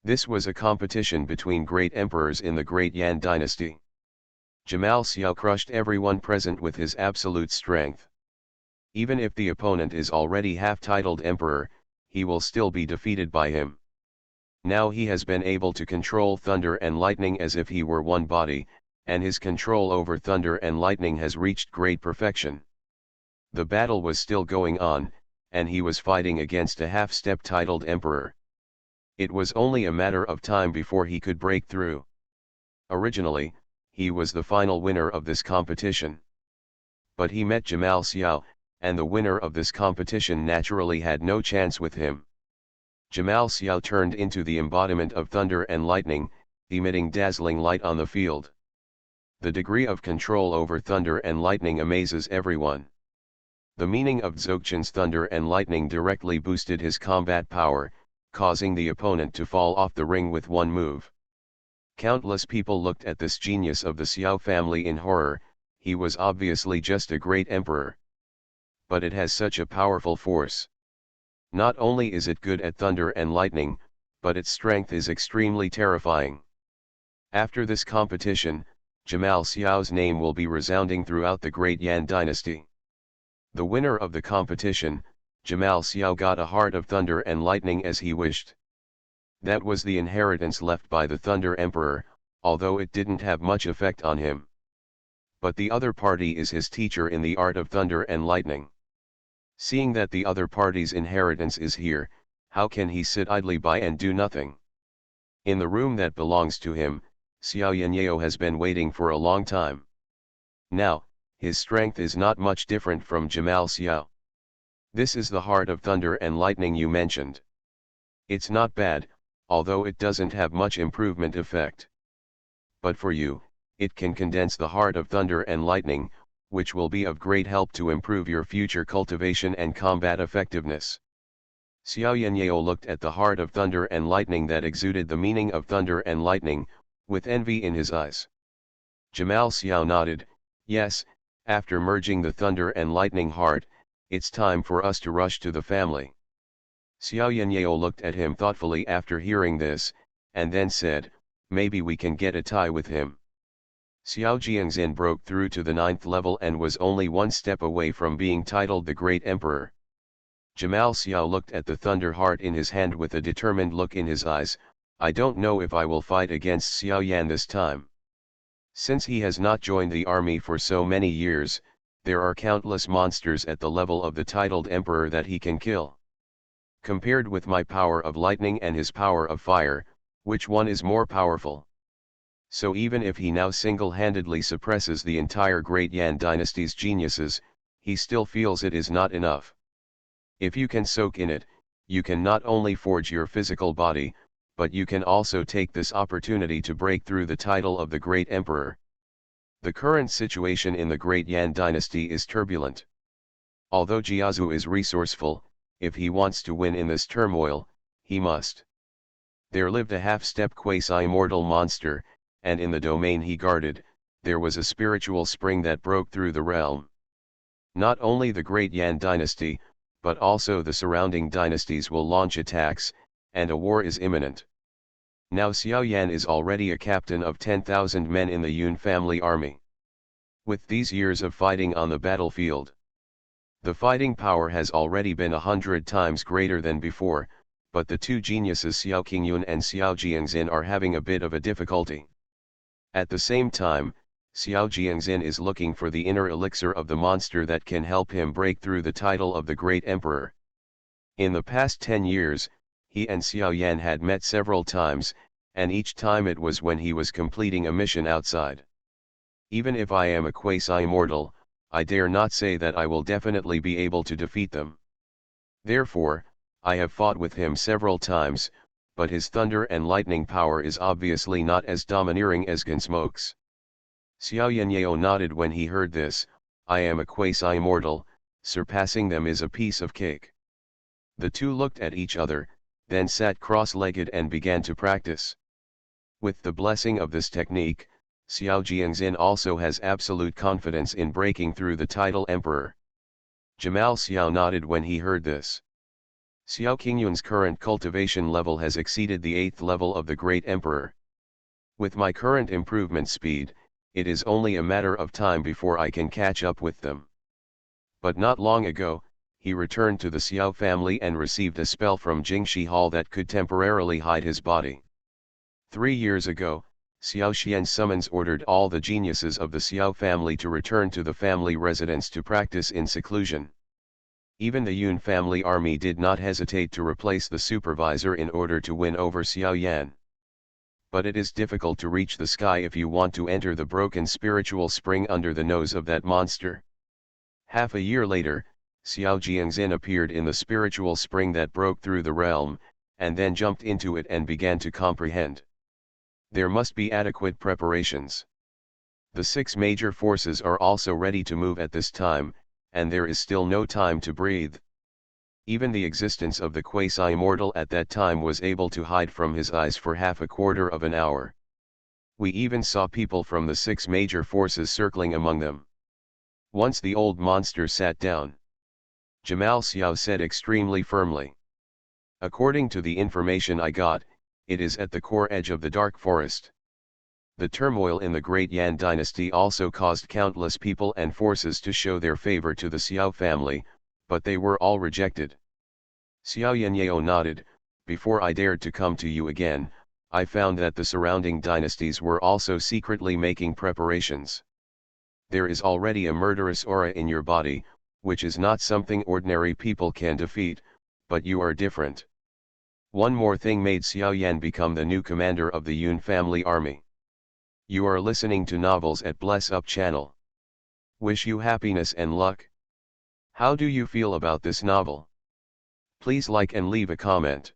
This was a competition between great emperors in the Great Yan dynasty. Jamal Xiao crushed everyone present with his absolute strength. Even if the opponent is already half-titled emperor, he will still be defeated by him. Now he has been able to control thunder and lightning as if he were one body, and his control over thunder and lightning has reached great perfection. The battle was still going on, and he was fighting against a half-step titled emperor. It was only a matter of time before he could break through. Originally, he was the final winner of this competition. But he met Jamal Xiao, and the winner of this competition naturally had no chance with him. Jamal Xiao turned into the embodiment of thunder and lightning, emitting dazzling light on the field. The degree of control over thunder and lightning amazes everyone. The meaning of Dzogchen's thunder and lightning directly boosted his combat power, causing the opponent to fall off the ring with one move. Countless people looked at this genius of the Xiao family in horror. he was obviously just a great emperor. But it has such a powerful force. Not only is it good at thunder and lightning, but its strength is extremely terrifying. After this competition, Jamal Xiao's name will be resounding throughout the Great Yan dynasty. The winner of the competition, Jamal Xiao, got a heart of thunder and lightning as he wished. That was the inheritance left by the Thunder Emperor, although it didn't have much effect on him. But the other party is his teacher in the art of thunder and lightning. Seeing that the other party's inheritance is here, how can he sit idly by and do nothing? In the room that belongs to him, Xiao Yanyao has been waiting for a long time. Now, his strength is not much different from Jamal Xiao. This is the heart of thunder and lightning you mentioned. It's not bad, although it doesn't have much improvement effect. But for you, it can condense the heart of thunder and lightning, which will be of great help to improve your future cultivation and combat effectiveness. Xiao Yanyao looked at the heart of thunder and lightning that exuded the meaning of thunder and lightning, with envy in his eyes. Jamal Xiao nodded, yes, after merging the thunder and lightning heart, it's time for us to rush to the family. Xiao Yanyao looked at him thoughtfully after hearing this, and then said, maybe we can get a tie with him. Xiao Jiangxin broke through to the 9th level and was only one step away from being titled the Great Emperor. Jamal Xiao looked at the thunder heart in his hand with a determined look in his eyes. I don't know if I will fight against Xiao Yan this time. Since he has not joined the army for so many years, there are countless monsters at the level of the titled emperor that he can kill. Compared with my power of lightning and his power of fire, which one is more powerful? So even if he now single-handedly suppresses the entire Great Yan dynasty's geniuses, he still feels it is not enough. If you can soak in it, you can not only forge your physical body, but you can also take this opportunity to break through the title of the Great Emperor. The current situation in the Great Yan dynasty is turbulent. Although Jiazu is resourceful, if he wants to win in this turmoil, he must. There lived a half-step quasi-immortal monster, and in the domain he guarded, there was a spiritual spring that broke through the realm. Not only the Great Yan dynasty, but also the surrounding dynasties will launch attacks, and a war is imminent. Now Xiao Yan is already a captain of 10,000 men in the Yun family army. With these years of fighting on the battlefield, the fighting power has already been 100 times greater than before, but the two geniuses Xiao Qingyun and Xiao Jiangxin are having a bit of a difficulty. At the same time, Xiao Jiangxin is looking for the inner elixir of the monster that can help him break through the title of the Great Emperor. In the past 10 years, he and Xiao Yan had met several times, and each time it was when he was completing a mission outside. Even if I am a quasi-immortal, I dare not say that I will definitely be able to defeat them. Therefore, I have fought with him several times, but his thunder and lightning power is obviously not as domineering as Gunsmoke's. Xiao Yanyao nodded when he heard this. I am a quasi-immortal, surpassing them is a piece of cake. The two looked at each other, then sat cross-legged and began to practice. With the blessing of this technique, Xiao Jiangxin also has absolute confidence in breaking through the title emperor. Jamal Xiao nodded when he heard this. Xiao Qingyun's current cultivation level has exceeded the 8th level of the Great Emperor. With my current improvement speed, it is only a matter of time before I can catch up with them. But not long ago, he returned to the Xiao family and received a spell from Jingxi Hall that could temporarily hide his body. 3 years ago, Xiao Xian's summons ordered all the geniuses of the Xiao family to return to the family residence to practice in seclusion. Even the Yun family army did not hesitate to replace the supervisor in order to win over Xiao Yan. But it is difficult to reach the sky if you want to enter the broken spiritual spring under the nose of that monster. Half a year later, Xiao Jiangxin appeared in the spiritual spring that broke through the realm, and then jumped into it and began to comprehend. There must be adequate preparations. The 6 major forces are also ready to move at this time, and there is still no time to breathe. Even the existence of the quasi-immortal at that time was able to hide from his eyes for half a quarter of an hour. We even saw people from the 6 major forces circling among them. Once the old monster sat down. Jamal Xiao said extremely firmly. According to the information I got, it is at the core edge of the dark forest. The turmoil in the Great Yan dynasty also caused countless people and forces to show their favor to the Xiao family, but they were all rejected. Xiao Yanyao nodded. Before I dared to come to you again, I found that the surrounding dynasties were also secretly making preparations. There is already a murderous aura in your body, which is not something ordinary people can defeat, but you are different. One more thing made Xiao Yan become the new commander of the Yun family army. You are listening to novels at Bless Up channel. Wish you happiness and luck. How do you feel about this novel? Please like and leave a comment.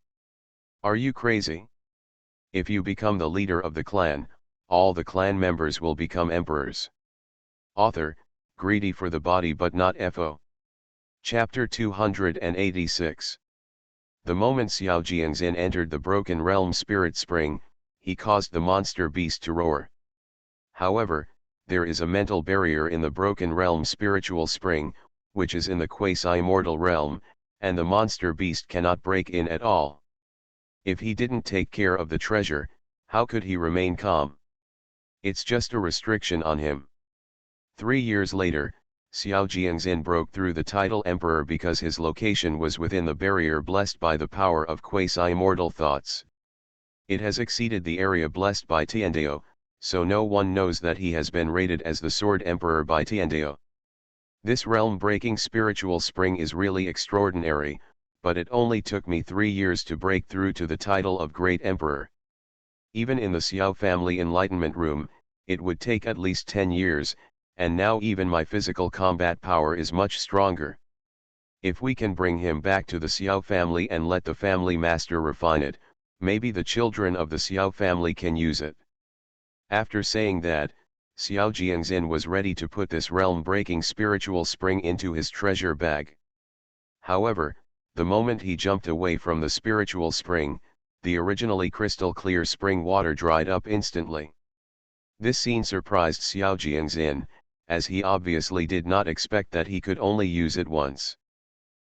Are you crazy? If you become the leader of the clan, all the clan members will become emperors. Author, greedy for the body but not FO. Chapter 286. The moment Xiao Jiangxin entered the Broken Realm Spirit Spring, he caused the monster beast to roar. However, there is a mental barrier in the Broken Realm Spiritual Spring, which is in the quasi-mortal realm, and the monster beast cannot break in at all. If he didn't take care of the treasure, how could he remain calm? It's just a restriction on him. 3 years later, Xiao Jiangxin broke through the title Emperor because his location was within the barrier blessed by the power of quasi-mortal thoughts. It has exceeded the area blessed by Tiandao, so no one knows that he has been rated as the Sword Emperor by Tiandao. This realm-breaking spiritual spring is really extraordinary, but it only took me 3 years to break through to the title of Great Emperor. Even in the Xiao family enlightenment room, it would take at least 10 years, and now even my physical combat power is much stronger. If we can bring him back to the Xiao family and let the family master refine it, maybe the children of the Xiao family can use it. After saying that, Xiao Jiangxin was ready to put this realm-breaking spiritual spring into his treasure bag. However, the moment he jumped away from the spiritual spring, the originally crystal clear spring water dried up instantly. This scene surprised Xiao Jiangxin, as he obviously did not expect that he could only use it once.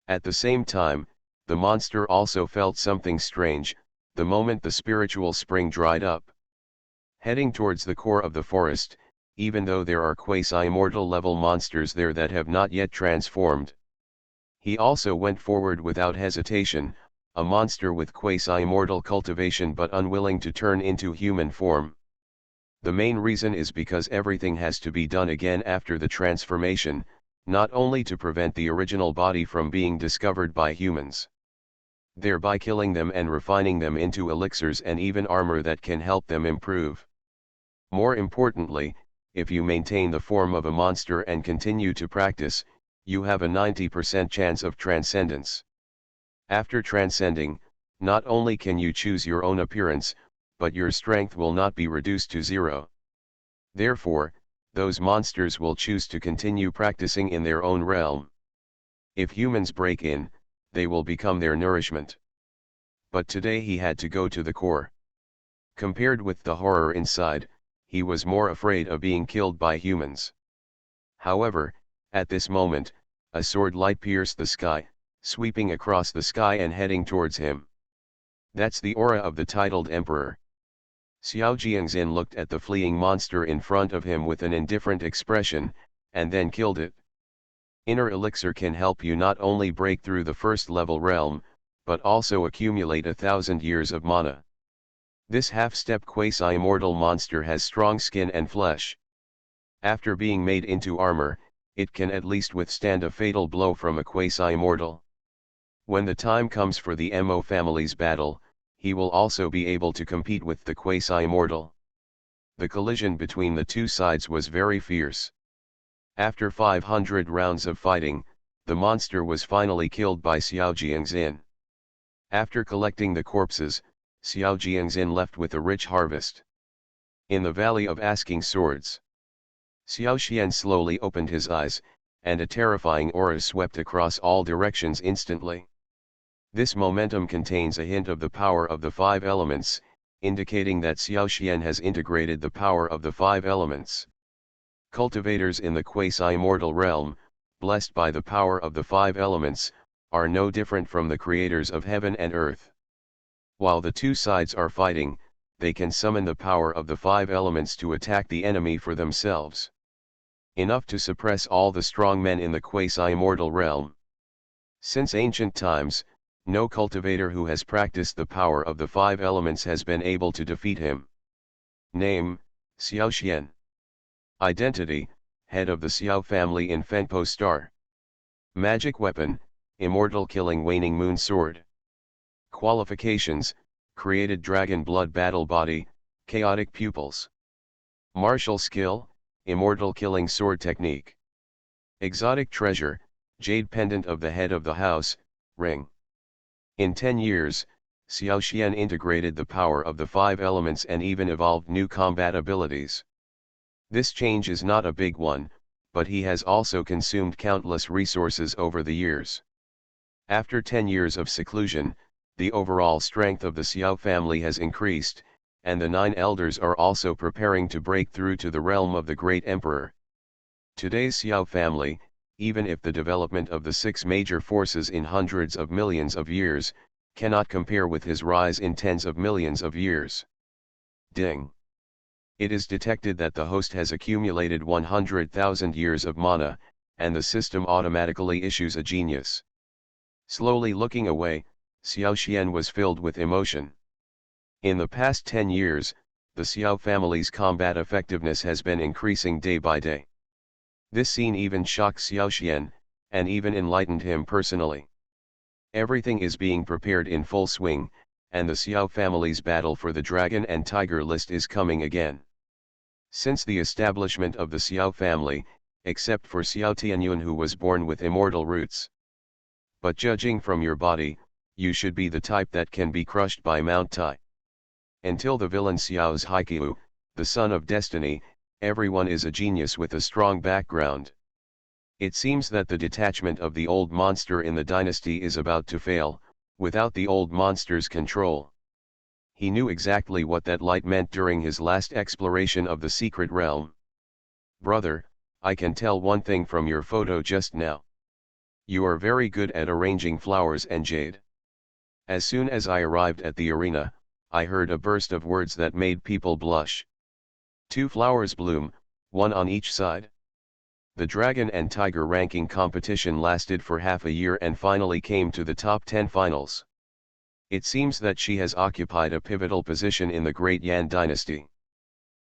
At the same time, the monster also felt something strange, the moment the spiritual spring dried up. Heading towards the core of the forest, even though there are quasi-mortal level monsters there that have not yet transformed. He also went forward without hesitation, a monster with quasi-mortal cultivation but unwilling to turn into human form. The main reason is because everything has to be done again after the transformation, not only to prevent the original body from being discovered by humans, thereby killing them and refining them into elixirs and even armor that can help them improve. More importantly, if you maintain the form of a monster and continue to practice, you have a 90% chance of transcendence. After transcending, not only can you choose your own appearance, but your strength will not be reduced to 0. Therefore, those monsters will choose to continue practicing in their own realm. If humans break in, they will become their nourishment. But today he had to go to the core. Compared with the horror inside, he was more afraid of being killed by humans. However, at this moment, a sword light pierced the sky, sweeping across the sky and heading towards him. That's the aura of the titled Emperor. Xiao Jiangxin looked at the fleeing monster in front of him with an indifferent expression, and then killed it. Inner elixir can help you not only break through the first level realm, but also accumulate 1,000 years of mana. This half-step quasi-immortal monster has strong skin and flesh. After being made into armor, it can at least withstand a fatal blow from a quasi-immortal. When the time comes for the Mo family's battle, he will also be able to compete with the quasi-immortal. The collision between the two sides was very fierce. After 500 rounds of fighting, the monster was finally killed by Xiao Jiangxin. After collecting the corpses, Xiao Jiangxin left with a rich harvest. In the Valley of Asking Swords, Xiao Xian slowly opened his eyes, and a terrifying aura swept across all directions instantly. This momentum contains a hint of the power of the 5 elements, indicating that Xiao Xian has integrated the power of the 5 elements. Cultivators in the quasi-immortal realm, blessed by the power of the five elements, are no different from the creators of heaven and earth. While the two sides are fighting, they can summon the power of the five elements to attack the enemy for themselves. Enough to suppress all the strong men in the quasi-immortal realm. Since ancient times, no cultivator who has practiced the power of the five elements has been able to defeat him. Name, Xiaoxian. Identity, head of the Xiao family in Fengpo Star. Magic weapon, immortal killing waning moon sword. Qualifications, created dragon blood battle body, chaotic pupils. Martial skill, immortal killing sword technique. Exotic treasure, jade pendant of the head of the house, ring. In 10 years, Xiaoxian integrated the power of the five elements and even evolved new combat abilities. This change is not a big one, but he has also consumed countless resources over the years. After 10 years of seclusion, the overall strength of the Xiao family has increased, and the 9 elders are also preparing to break through to the realm of the great emperor. Today's Xiao family, even if the development of the 6 major forces in hundreds of millions of years, cannot compare with his rise in tens of millions of years. Ding. It is detected that the host has accumulated 100,000 years of mana, and the system automatically issues a genius. Slowly looking away, Xiaoxian was filled with emotion. In the past 10 years, the Xiao family's combat effectiveness has been increasing day by day. This scene even shocked Xiaoxian, and even enlightened him personally. Everything is being prepared in full swing, and the Xiao family's battle for the dragon and tiger list is coming again. Since the establishment of the Xiao family, except for Xiao Tianyuan who was born with immortal roots. But judging from your body, you should be the type that can be crushed by Mount Tai. Until the villain Xiao's Haiqiu, the son of destiny, everyone is a genius with a strong background. It seems that the detachment of the old monster in the dynasty is about to fail, without the old monster's control. He knew exactly what that light meant during his last exploration of the secret realm. Brother, I can tell one thing from your photo just now. You are very good at arranging flowers and jade. As soon as I arrived at the arena, I heard a burst of words that made people blush. 2 flowers bloom, 1 on each side. The Dragon and Tiger ranking competition lasted for half a year and finally came to the top 10 finals. It seems that she has occupied a pivotal position in the Great Yan dynasty.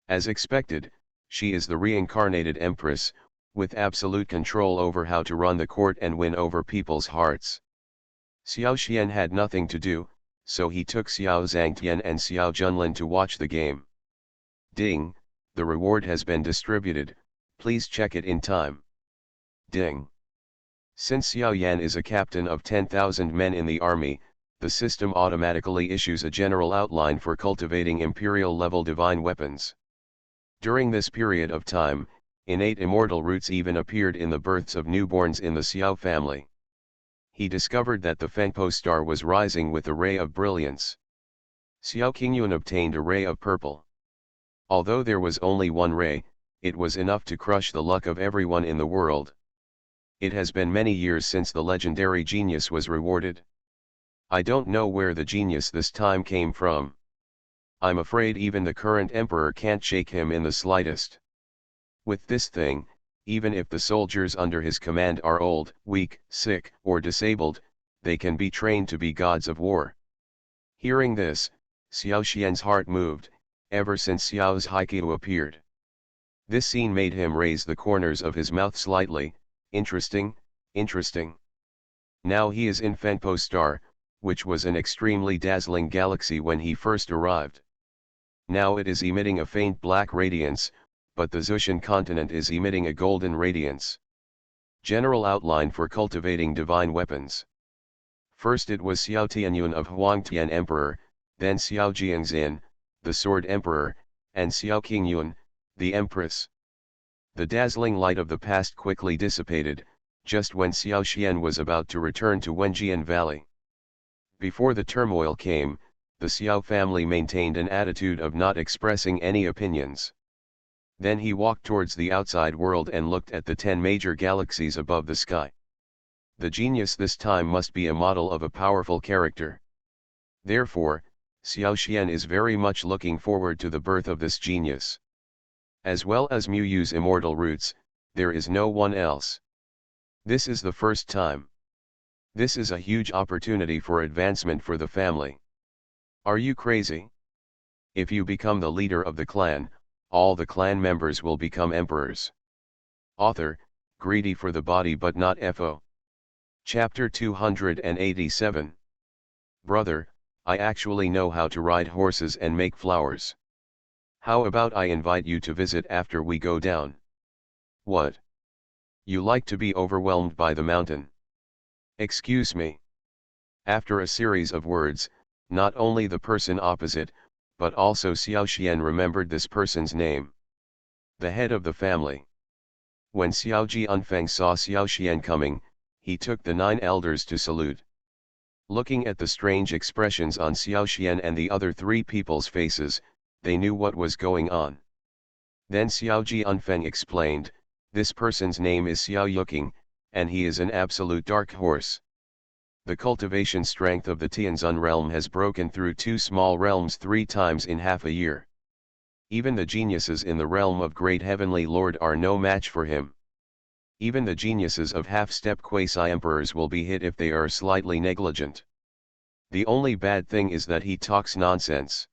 As expected, she is the reincarnated empress, with absolute control over how to run the court and win over people's hearts. Xiaoxian had nothing to do, so he took Xiao Zhangtian and Xiao Junlin to watch the game. Ding, the reward has been distributed, please check it in time. Ding. Since Xiao Yan is a captain of 10,000 men in the army, the system automatically issues a general outline for cultivating imperial-level divine weapons. During this period of time, innate immortal roots even appeared in the births of newborns in the Xiao family. He discovered that the Fengpo star was rising with a ray of brilliance. Xiao Qingyun obtained a ray of purple. Although there was only one ray, it was enough to crush the luck of everyone in the world. It has been many years since the legendary genius was rewarded. I don't know where the genius this time came from. I'm afraid even the current emperor can't shake him in the slightest. With this thing, even if the soldiers under his command are old, weak, sick, or disabled, they can be trained to be gods of war. Hearing this, Xiaoxian's heart moved, ever since Xiao's Haiqiu appeared. This scene made him raise the corners of his mouth slightly. Interesting, interesting. Now he is in Fengpo Star, which was an extremely dazzling galaxy when he first arrived. Now it is emitting a faint black radiance, but the Zushan continent is emitting a golden radiance. General outline for cultivating divine weapons. First it was Xiao Tianyun of Huangtian Emperor, then Xiao Jiangxin, the Sword Emperor, and Xiao Qingyun, the Empress. The dazzling light of the past quickly dissipated, just when Xiaoxian was about to return to Wenjian Valley. Before the turmoil came, the Xiao family maintained an attitude of not expressing any opinions. Then he walked towards the outside world and looked at the 10 major galaxies above the sky. The genius this time must be a model of a powerful character. Therefore, Xiao Xian is very much looking forward to the birth of this genius. As well as Mu Yu's immortal roots, there is no one else. This is the first time. This is a huge opportunity for advancement for the family. Are you crazy? If you become the leader of the clan, all the clan members will become emperors. Author, greedy for the body but not FO. Chapter 287. Brother, I actually know how to ride horses and make flowers. How about I invite you to visit after we go down? What? You like to be overwhelmed by the mountain? Excuse me. After a series of words, not only the person opposite, but also Xiao Xian remembered this person's name. The head of the family. When Xiao Jianfeng saw Xiao Xian coming, he took the 9 elders to salute. Looking at the strange expressions on Xiao Xian and the other 3 people's faces, they knew what was going on. Then Xiao Jianfeng explained, this person's name is Xiao Yuking, and he is an absolute dark horse. The cultivation strength of the Tianzun realm has broken through 2 small realms 3 times in half a year. Even the geniuses in the realm of Great Heavenly Lord are no match for him. Even the geniuses of half-step quasi-emperors will be hit if they are slightly negligent. The only bad thing is that he talks nonsense.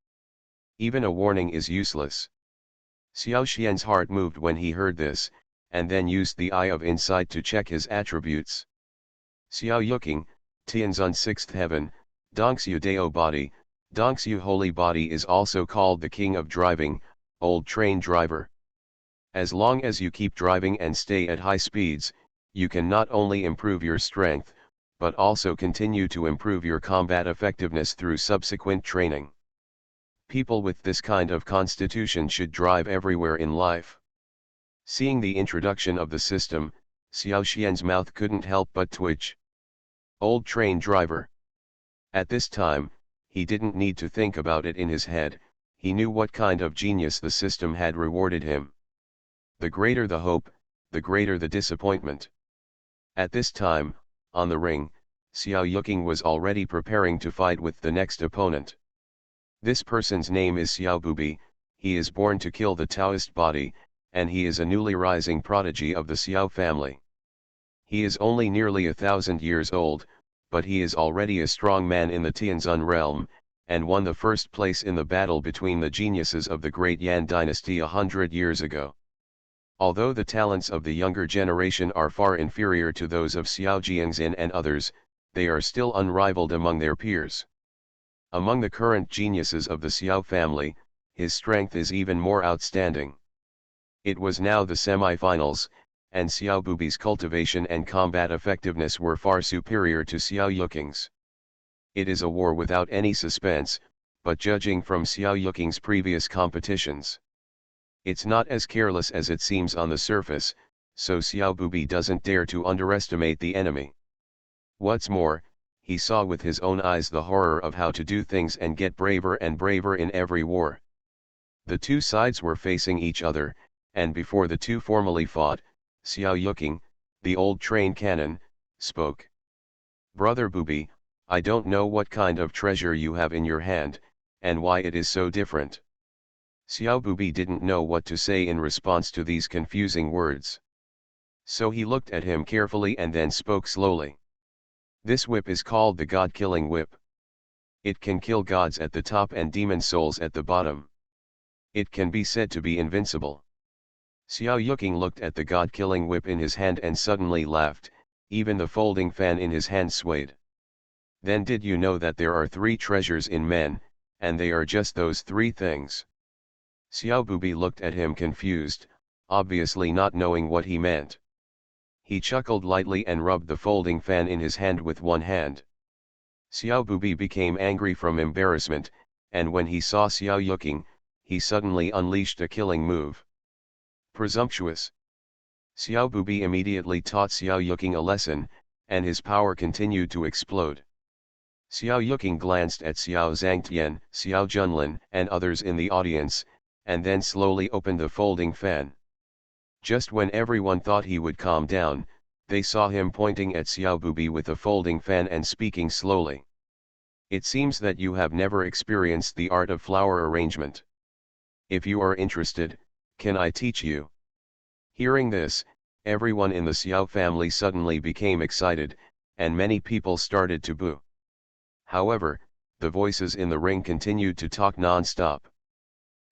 Even a warning is useless. Xiao Xian's heart moved when he heard this, and then used the eye of insight to check his attributes. Xiao Yuking, Tianzun 6th heaven, Dongxiu Dao body, Dongxiu holy body is also called the king of driving, old train driver. As long as you keep driving and stay at high speeds, you can not only improve your strength, but also continue to improve your combat effectiveness through subsequent training. People with this kind of constitution should drive everywhere in life. Seeing the introduction of the system, Xiao Xian's mouth couldn't help but twitch. Old train driver. At this time, he didn't need to think about it in his head, he knew what kind of genius the system had rewarded him. The greater the hope, the greater the disappointment. At this time, on the ring, Xiao Yuking was already preparing to fight with the next opponent. This person's name is Xiao Bubi, he is born to kill the Taoist body, and he is a newly rising prodigy of the Xiao family. He is only nearly 1,000 years old, but he is already a strong man in the Tianzun realm, and won the first place in the battle between the geniuses of the Great Yan dynasty 100 years ago. Although the talents of the younger generation are far inferior to those of Xiao Jiangxin and others, they are still unrivaled among their peers. Among the current geniuses of the Xiao family, his strength is even more outstanding. It was now the semi-finals, and Xiao Bubi's cultivation and combat effectiveness were far superior to Xiao Yuking's. It is a war without any suspense, but judging from Xiao Yuking's previous competitions, it's not as careless as it seems on the surface, so Xiao Bubi doesn't dare to underestimate the enemy. What's more, he saw with his own eyes the horror of how to do things and get braver and braver in every war. The 2 sides were facing each other, and before the 2 formally fought, Xiao Yuking, the old train cannon, spoke. Brother Bubi, I don't know what kind of treasure you have in your hand, and why it is so different. Xiao Bubi didn't know what to say in response to these confusing words. So he looked at him carefully and then spoke slowly. This whip is called the God-killing whip. It can kill gods at the top and demon souls at the bottom. It can be said to be invincible. Xiao Yuking looked at the God-killing whip in his hand and suddenly laughed, even the folding fan in his hand swayed. Then did you know that there are 3 treasures in men, and they are just those 3 things? Xiao Bubi looked at him confused, obviously not knowing what he meant. He chuckled lightly and rubbed the folding fan in his hand with one hand. Xiao Bubi became angry from embarrassment, and when he saw Xiao Yuking, he suddenly unleashed a killing move. Presumptuous. Xiao Bubi immediately taught Xiao Yuking a lesson, and his power continued to explode. Xiao Yuking glanced at Xiao Zhangtian, Xiao Junlin, and others in the audience, and then slowly opened the folding fan. Just when everyone thought he would calm down, they saw him pointing at Xiao Bubi with the folding fan and speaking slowly. It seems that you have never experienced the art of flower arrangement. If you are interested, can I teach you? Hearing this, everyone in the Xiao family suddenly became excited, and many people started to boo. However, the voices in the ring continued to talk non-stop.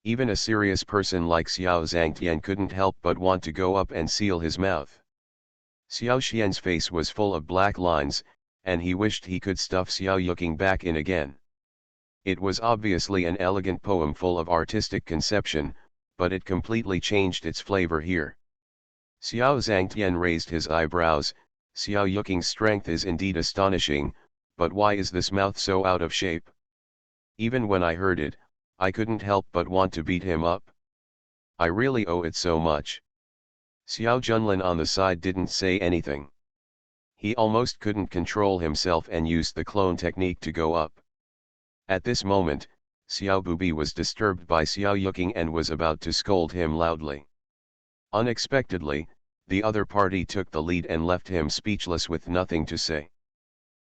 Even a serious person like Xiao Zhangtian couldn't help but want to go up and seal his mouth. Xiao Xian's face was full of black lines, and he wished he could stuff Xiao Yuking back in again. It was obviously an elegant poem full of artistic conception, but it completely changed its flavor here. Xiao Zhangtian raised his eyebrows. Xiao Yuking's strength is indeed astonishing, but why is this mouth so out of shape? Even when I heard it, I couldn't help but want to beat him up. I really owe it so much. Xiao Junlin on the side didn't say anything. He almost couldn't control himself and used the clone technique to go up. At this moment, Xiao Bubi was disturbed by Xiao Yuking and was about to scold him loudly. Unexpectedly, the other party took the lead and left him speechless with nothing to say.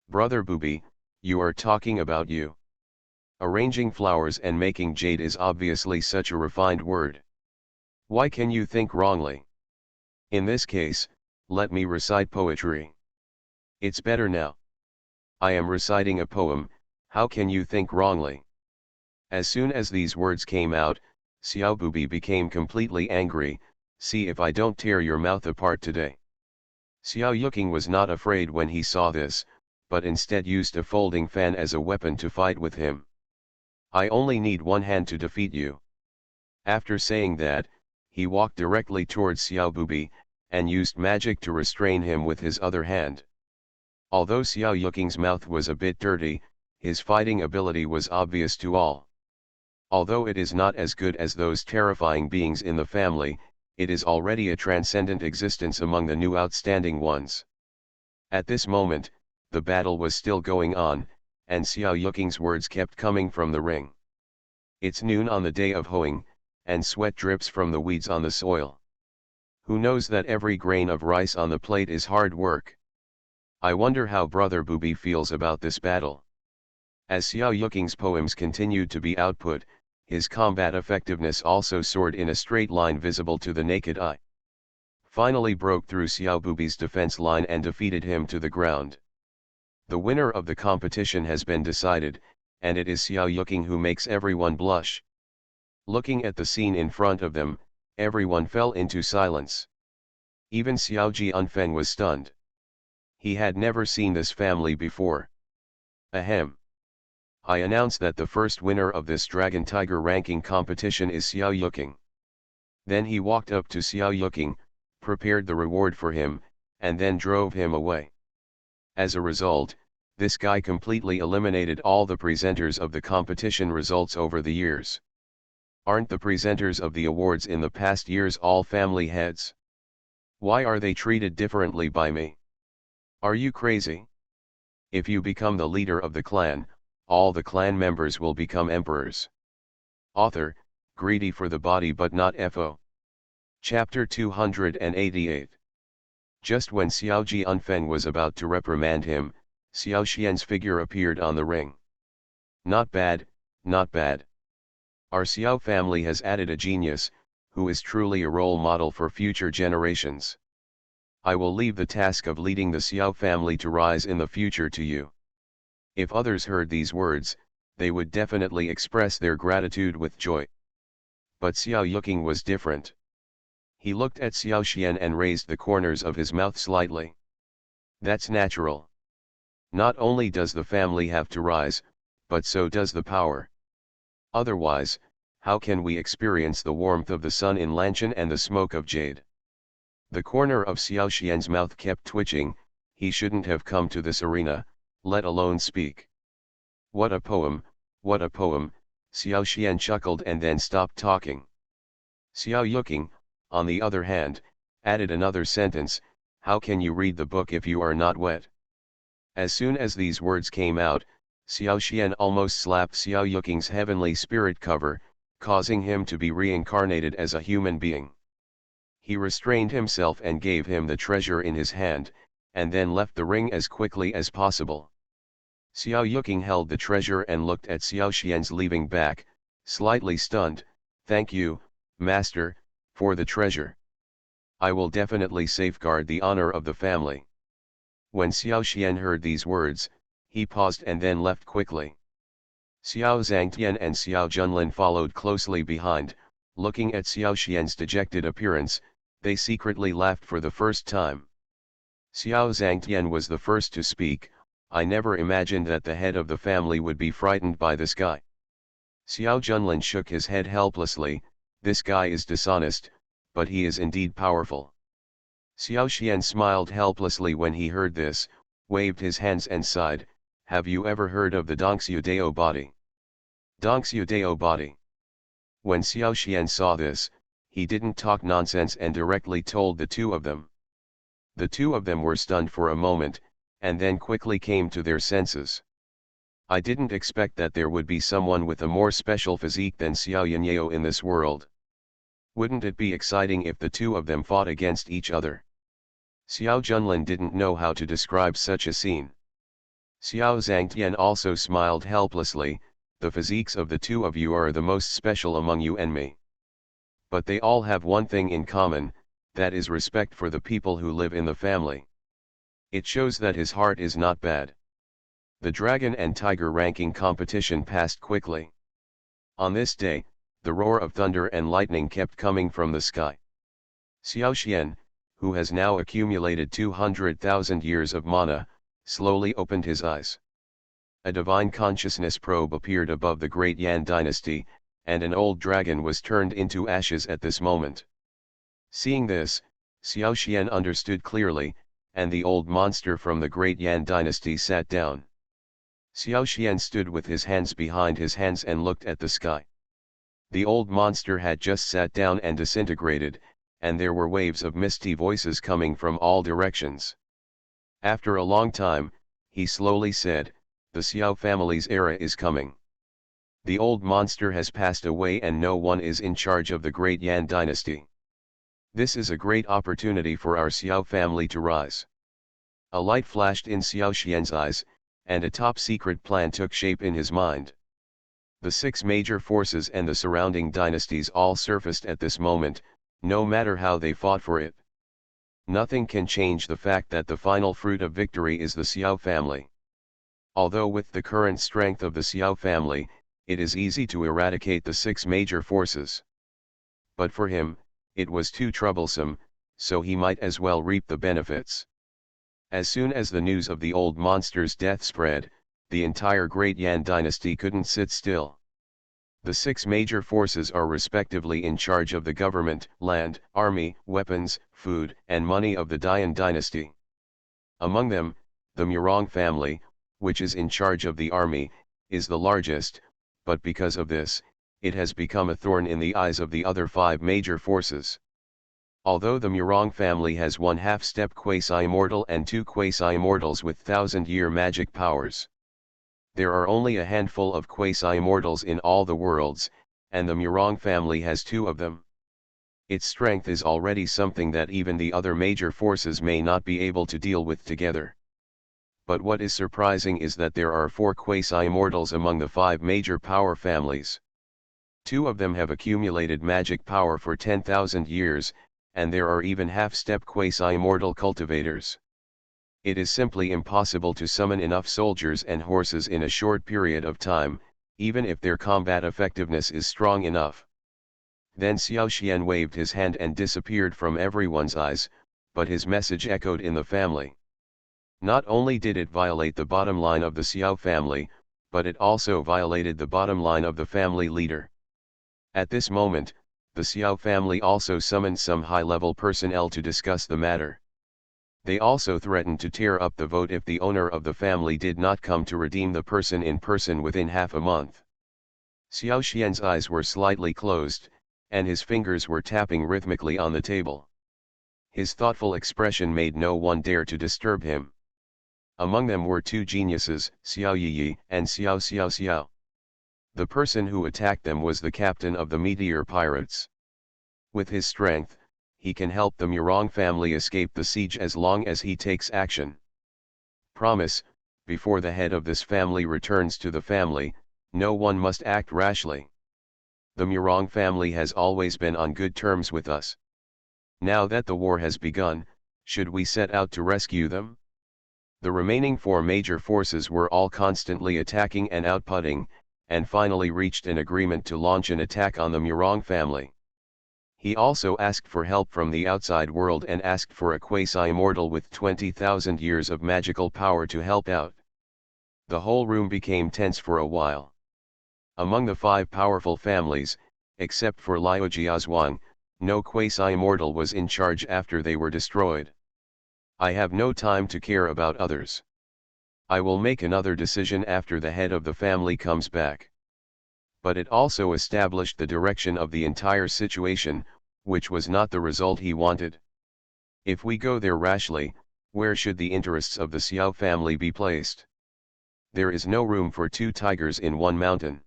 Brother Bubi, you are talking about you. Arranging flowers and making jade is obviously such a refined word. Why can you think wrongly? In this case, let me recite poetry. It's better now. I am reciting a poem, how can you think wrongly? As soon as these words came out, Xiao Bubi became completely angry. See if I don't tear your mouth apart today. Xiao Yuking was not afraid when he saw this, but instead used a folding fan as a weapon to fight with him. I only need one hand to defeat you. After saying that, he walked directly towards Xiao Bubi, and used magic to restrain him with his other hand. Although Xiao Yuking's mouth was a bit dirty, his fighting ability was obvious to all. Although it is not as good as those terrifying beings in the family, it is already a transcendent existence among the new outstanding ones. At this moment, the battle was still going on, and Xiao Yuking's words kept coming from the ring. It's noon on the day of hoeing, and sweat drips from the weeds on the soil. Who knows that every grain of rice on the plate is hard work? I wonder how Brother Bubi feels about this battle. As Xiao Yuking's poems continued to be output, his combat effectiveness also soared in a straight line visible to the naked eye. Finally broke through Xiao Bubi's defense line and defeated him to the ground. The winner of the competition has been decided, and it is Xiao Yuking who makes everyone blush. Looking at the scene in front of them, everyone fell into silence. Even Xiao Jianfeng was stunned. He had never seen this family before. Ahem. I announce that the first winner of this Dragon Tiger ranking competition is Xiao Yuking. Then he walked up to Xiao Yuking, prepared the reward for him, and then drove him away. As a result, this guy completely eliminated all the presenters of the competition results over the years. Aren't the presenters of the awards in the past years all family heads? Why are they treated differently by me? Are you crazy? If you become the leader of the clan, all the clan members will become emperors. Author, greedy for the body but not FO. Chapter 288. Just when Xiao Jianfeng was about to reprimand him, Xiao Xian's figure appeared on the ring. Not bad, not bad. Our Xiao family has added a genius, who is truly a role model for future generations. I will leave the task of leading the Xiao family to rise in the future to you. If others heard these words, they would definitely express their gratitude with joy. But Xiao Yuking was different. He looked at Xiao Xian and raised the corners of his mouth slightly. That's natural. Not only does the family have to rise, but so does the power. Otherwise, how can we experience the warmth of the sun in Lanshan and the smoke of jade? The corner of Xiao Xian's mouth kept twitching. He shouldn't have come to this arena, let alone speak. What a poem, what a poem, Xiao Xian chuckled and then stopped talking. Xiao Yuking, on the other hand, added another sentence, how can you read the book if you are not wet? As soon as these words came out, Xiao Xian almost slapped Xiao Yuking's heavenly spirit cover. causing him to be reincarnated as a human being. He restrained himself and gave him the treasure in his hand, and then left the ring as quickly as possible. Xiao Yuqing held the treasure and looked at Xiao Xian's leaving back, slightly stunned. "Thank you, master, for the treasure. I will definitely safeguard the honor of the family." When Xiao Xian heard these words, he paused and then left quickly. Xiao Zhangtian and Xiao Junlin followed closely behind. Looking at Xiao Xian's dejected appearance, they secretly laughed for the first time. Xiao Zhangtian was the first to speak. "I never imagined that the head of the family would be frightened by this guy." Xiao Junlin shook his head helplessly. "This guy is dishonest, but he is indeed powerful." Xiao Xian smiled helplessly when he heard this, waved his hands and sighed. "Have you ever heard of the Dongxiu Dao body?" Dongxiu Dao body. When Xiao Xian saw this, he didn't talk nonsense and directly told the two of them. The two of them were stunned for a moment, and then quickly came to their senses. "I didn't expect that there would be someone with a more special physique than Xiao Yanyao in this world. Wouldn't it be exciting if the two of them fought against each other?" Xiao Junlin didn't know how to describe such a scene. Xiao Zhangtian also smiled helplessly. "The physiques of the two of you are the most special among you and me. But they all have one thing in common, that is respect for the people who live in the family. It shows that his heart is not bad." The dragon and tiger ranking competition passed quickly. On this day, the roar of thunder and lightning kept coming from the sky. Xiao Xian, who has now accumulated 200,000 years of mana, slowly opened his eyes. A divine consciousness probe appeared above the great Yan dynasty, and an old dragon was turned into ashes at this moment. Seeing this, Xiao Xian understood clearly, and the old monster from the great Yan dynasty sat down. Xiao Xian stood with his hands behind his hands and looked at the sky. The old monster had just sat down and disintegrated, and there were waves of misty voices coming from all directions. After a long time, he slowly said, "The Xiao family's era is coming. The old monster has passed away and no one is in charge of the great Yan dynasty. This is a great opportunity for our Xiao family to rise." A light flashed in Xiao Xian's eyes, and a top-secret plan took shape in his mind. The 6 major forces and the surrounding dynasties all surfaced at this moment, no matter how they fought for it. Nothing can change the fact that the final fruit of victory is the Xiao family. Although with the current strength of the Xiao family, it is easy to eradicate the 6 major forces. But for him, it was too troublesome, so he might as well reap the benefits. As soon as the news of the old monster's death spread, the entire Great Yan dynasty couldn't sit still. The 6 major forces are respectively in charge of the government, land, army, weapons, food, and money of the Dian dynasty. Among them, the Murong family, which is in charge of the army, is the largest, but because of this, it has become a thorn in the eyes of the other 5 major forces. Although the Murong family has 1 half-step quasi-immortal and 2 quasi-immortals with 1,000-year magic powers. There are only a handful of quasi-immortals in all the worlds, and the Murong family has 2 of them. Its strength is already something that even the other major forces may not be able to deal with together. But what is surprising is that there are 4 quasi-immortals among the 5 major power families. 2 of them have accumulated magic power for 10,000 years, and there are even half-step quasi-immortal cultivators. It is simply impossible to summon enough soldiers and horses in a short period of time, even if their combat effectiveness is strong enough. Then Xiao Xian waved his hand and disappeared from everyone's eyes, but his message echoed in the family. Not only did it violate the bottom line of the Xiao family, but it also violated the bottom line of the family leader. At this moment, the Xiao family also summoned some high-level personnel to discuss the matter. They also threatened to tear up the vote if the owner of the family did not come to redeem the person in person within half a month. Xiao Xian's eyes were slightly closed, and his fingers were tapping rhythmically on the table. His thoughtful expression made no one dare to disturb him. Among them were 2 geniuses, Xiao Yiyi and Xiao Xiao Xiao. The person who attacked them was the captain of the meteor pirates. With his strength, he can help the Murong family escape the siege as long as he takes action. Promise, before the head of this family returns to the family, no one must act rashly. The Murong family has always been on good terms with us. Now that the war has begun, should we set out to rescue them? The remaining 4 major forces were all constantly attacking and outputting, and finally reached an agreement to launch an attack on the Murong family. He also asked for help from the outside world and asked for a quasi-immortal with 20,000 years of magical power to help out. The whole room became tense for a while. Among the 5 powerful families, except for Liu Jiazhuang, no quasi-immortal was in charge after they were destroyed. I have no time to care about others. I will make another decision after the head of the family comes back. But it also established the direction of the entire situation, which was not the result he wanted. If we go there rashly, where should the interests of the Xiao family be placed? There is no room for 2 tigers in one mountain.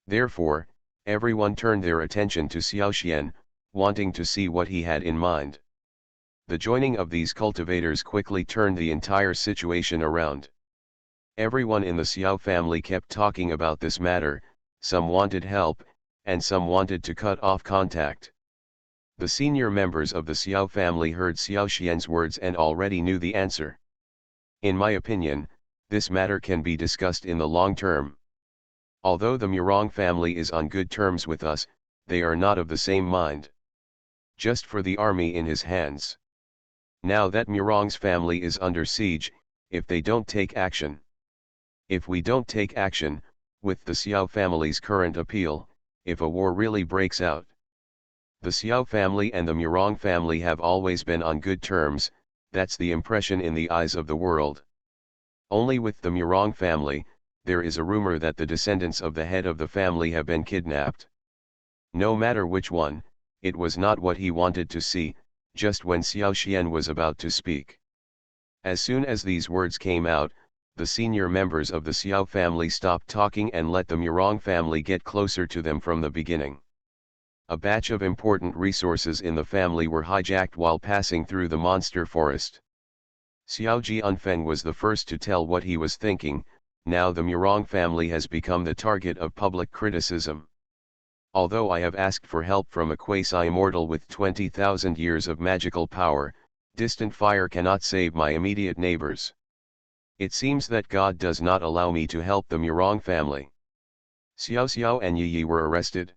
Therefore, everyone turned their attention to Xiao Xian, wanting to see what he had in mind. The joining of these cultivators quickly turned the entire situation around. Everyone in the Xiao family kept talking about this matter, some wanted help, and some wanted to cut off contact. The senior members of the Xiao family heard Xiao Xian's words and already knew the answer. In my opinion, this matter can be discussed in the long term. Although the Murong family is on good terms with us, they are not of the same mind. Just for the army in his hands. Now that Murong's family is under siege, if they don't take action. If we don't take action, with the Xiao family's current appeal, if a war really breaks out. The Xiao family and the Murong family have always been on good terms, that's the impression in the eyes of the world. Only with the Murong family, there is a rumor that the descendants of the head of the family have been kidnapped. No matter which one, it was not what he wanted to see, just when Xiao Xian was about to speak. As soon as these words came out, the senior members of the Xiao family stopped talking and let the Murong family get closer to them from the beginning. A batch of important resources in the family were hijacked while passing through the monster forest. Xiao Jianfeng was the first to tell what he was thinking. Now the Murong family has become the target of public criticism. Although I have asked for help from a quasi-immortal with 20,000 years of magical power, distant fire cannot save my immediate neighbors. It seems that God does not allow me to help the Murong family. Xiao Xiao and Yi Yi were arrested.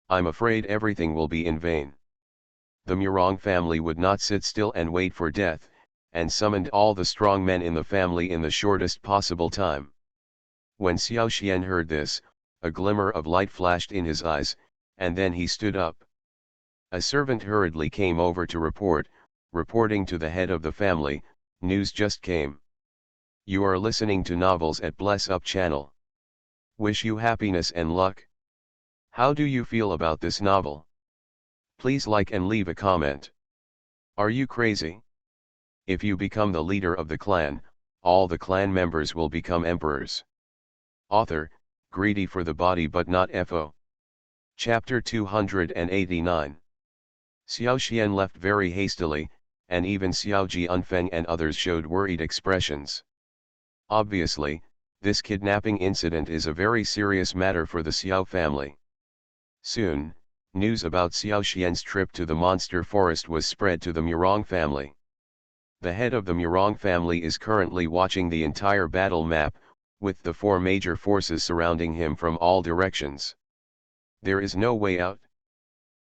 I'm afraid everything will be in vain. The Murong family would not sit still and wait for death, and summoned all the strong men in the family in the shortest possible time. When Xiao Xian heard this, a glimmer of light flashed in his eyes, and then he stood up. A servant hurriedly came over to reporting to the head of the family, news just came. You are listening to novels at Bless Up channel. Wish you happiness and luck. How do you feel about this novel? Please like and leave a comment. Are you crazy? If you become the leader of the clan, all the clan members will become emperors. Author, greedy for the body but not FO. Chapter 289. Xiao Xian left very hastily, and even Xiao Jianfeng and others showed worried expressions. Obviously, this kidnapping incident is a very serious matter for the Xiao family. Soon, news about Xiao Xian's trip to the monster forest was spread to the Murong family. The head of the Murong family is currently watching the entire battle map, with the 4 major forces surrounding him from all directions. There is no way out.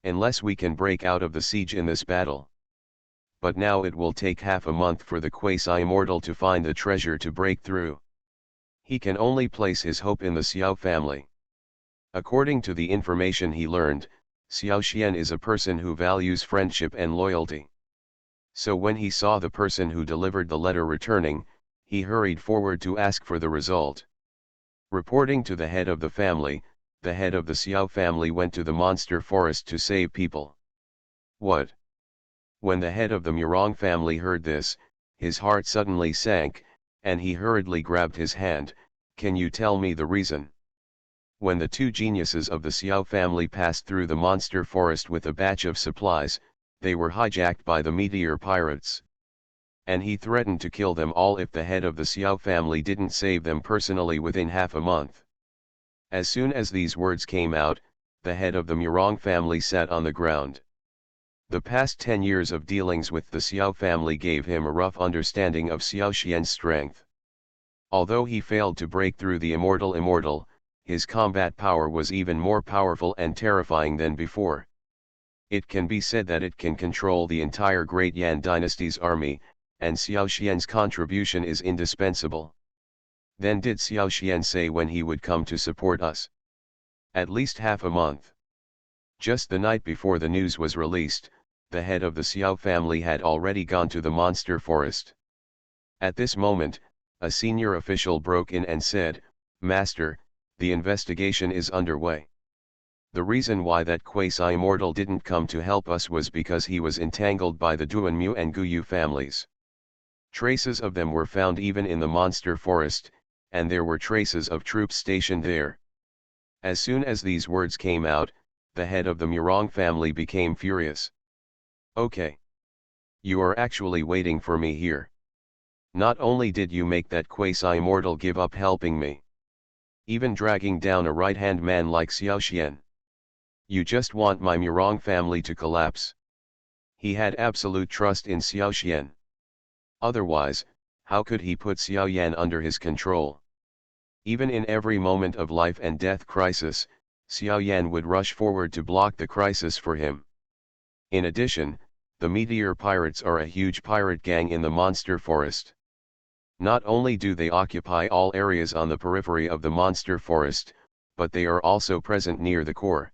Unless we can break out of the siege in this battle. But now it will take half a month for the quasi-immortal to find the treasure to break through. He can only place his hope in the Xiao family. According to the information he learned, Xiao Xian is a person who values friendship and loyalty. So when he saw the person who delivered the letter returning, he hurried forward to ask for the result. Reporting to the head of the family, the head of the Xiao family went to the monster forest to save people. What? When the head of the Murong family heard this, his heart suddenly sank, and he hurriedly grabbed his hand. Can you tell me the reason? When the two geniuses of the Xiao family passed through the monster forest with a batch of supplies, they were hijacked by the meteor pirates. And he threatened to kill them all if the head of the Xiao family didn't save them personally within half a month. As soon as these words came out, the head of the Murong family sat on the ground. The past 10 years of dealings with the Xiao family gave him a rough understanding of Xiao Xian's strength. Although he failed to break through the immortal, his combat power was even more powerful and terrifying than before. It can be said that it can control the entire Great Yan dynasty's army, and Xiao Xian's contribution is indispensable. Then did Xiao Xian say when he would come to support us? At least half a month. Just the night before the news was released, the head of the Xiao family had already gone to the monster forest. At this moment, a senior official broke in and said, "Master, the investigation is underway. The reason why that quasi-immortal didn't come to help us was because he was entangled by the Duanmu and Guyu families. Traces of them were found even in the monster forest, and there were traces of troops stationed there." As soon as these words came out, the head of the Murong family became furious. "Okay. You are actually waiting for me here. Not only did you make that quasi-immortal give up helping me, even dragging down a right-hand man like Xiao Xian. You just want my Murong family to collapse." He had absolute trust in Xiao Xian. Otherwise, how could he put Xiao Yan under his control? Even in every moment of life and death crisis, Xiao Yan would rush forward to block the crisis for him. In addition, the meteor pirates are a huge pirate gang in the monster forest. Not only do they occupy all areas on the periphery of the monster forest, but they are also present near the core.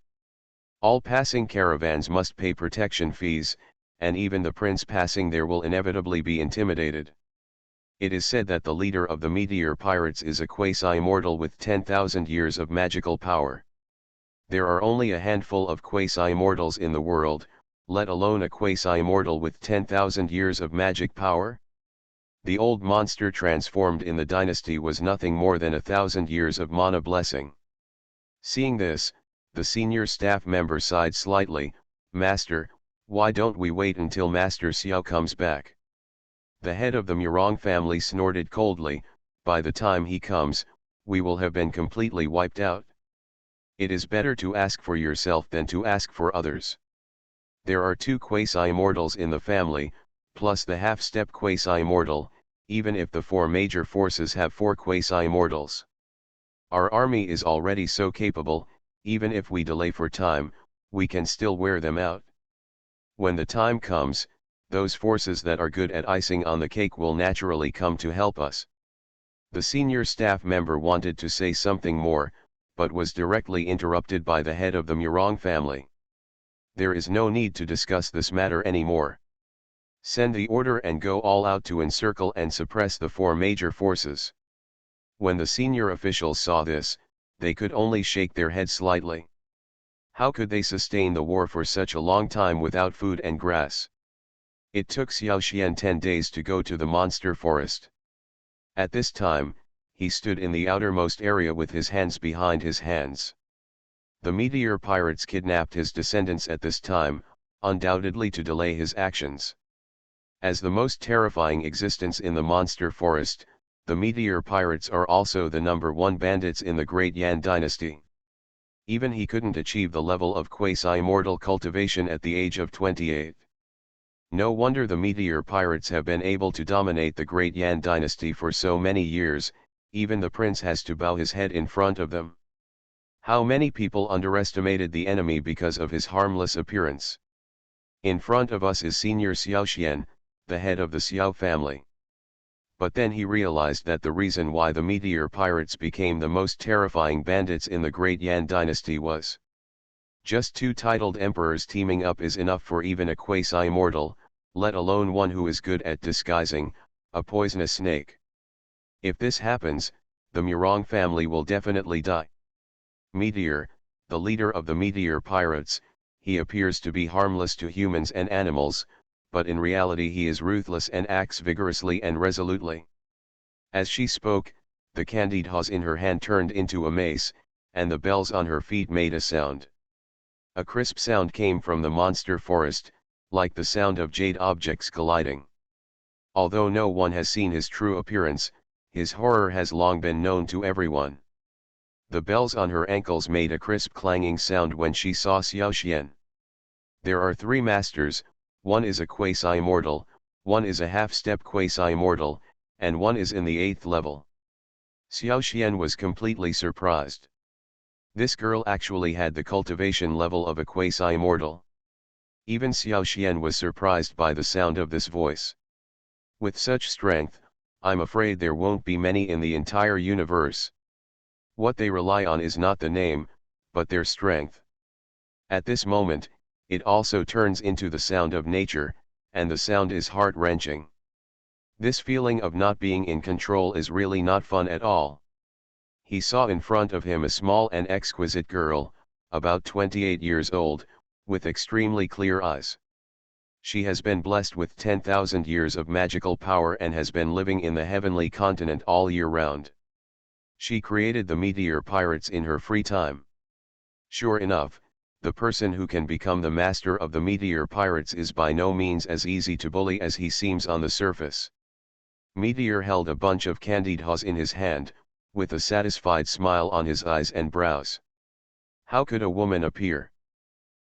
All passing caravans must pay protection fees, and even the prince passing there will inevitably be intimidated. It is said that the leader of the meteor pirates is a quasi-immortal with 10,000 years of magical power. There are only a handful of quasi-immortals in the world, let alone a quasi-immortal with 10,000 years of magic power. The old monster transformed in the dynasty was nothing more than 1,000 years of mana blessing. Seeing this, the senior staff member sighed slightly. "Master, why don't we wait until Master Xiao comes back?" The head of the Murong family snorted coldly. "By the time he comes, we will have been completely wiped out. It is better to ask for yourself than to ask for others. There are 2 quasi-immortals in the family, plus the half-step quasi-immortal, even if the 4 major forces have 4 quasi-immortals. Our army is already so capable, even if we delay for time, we can still wear them out. When the time comes, those forces that are good at icing on the cake will naturally come to help us." The senior staff member wanted to say something more, but was directly interrupted by the head of the Murong family. "There is no need to discuss this matter anymore. Send the order and go all out to encircle and suppress the 4 major forces." When the senior officials saw this, they could only shake their heads slightly. How could they sustain the war for such a long time without food and grass? It took Xiao Xian 10 days to go to the monster forest. At this time, he stood in the outermost area with his hands behind his hands. The meteor pirates kidnapped his descendants at this time, undoubtedly to delay his actions. As the most terrifying existence in the monster forest, the meteor pirates are also the #1 bandits in the Great Yan dynasty. Even he couldn't achieve the level of quasi-immortal cultivation at the age of 28. No wonder the meteor pirates have been able to dominate the Great Yan dynasty for so many years. Even the prince has to bow his head in front of them. How many people underestimated the enemy because of his harmless appearance? In front of us is Senior Xiao Xian, the head of the Xiao family. But then he realized that the reason why the meteor pirates became the most terrifying bandits in the Great Yan dynasty was just 2 titled emperors teaming up is enough for even a quasi-immortal, let alone one who is good at disguising a poisonous snake. If this happens, the Murong family will definitely die. Meteor, the leader of the meteor pirates, he appears to be harmless to humans and animals, but in reality he is ruthless and acts vigorously and resolutely. As she spoke, the candied hawse in her hand turned into a mace, and the bells on her feet made a sound. A crisp sound came from the monster forest, like the sound of jade objects colliding. Although no one has seen his true appearance, his horror has long been known to everyone. The bells on her ankles made a crisp clanging sound when she saw Xiao Xian. There are three masters, one is a quasi-immortal, one is a half-step quasi-immortal, and one is in the 8th level. Xiao Xian was completely surprised. This girl actually had the cultivation level of a quasi-immortal. Even Xiao Xian was surprised by the sound of this voice. With such strength, I'm afraid there won't be many in the entire universe. What they rely on is not the name, but their strength. At this moment, it also turns into the sound of nature, and the sound is heart-wrenching. This feeling of not being in control is really not fun at all. He saw in front of him a small and exquisite girl, about 28 years old, with extremely clear eyes. She has been blessed with 10,000 years of magical power and has been living in the heavenly continent all year round. She created the meteor pirates in her free time. Sure enough, the person who can become the master of the meteor pirates is by no means as easy to bully as he seems on the surface. Meteor held a bunch of candied haws in his hand, with a satisfied smile on his eyes and brows. How could a woman appear?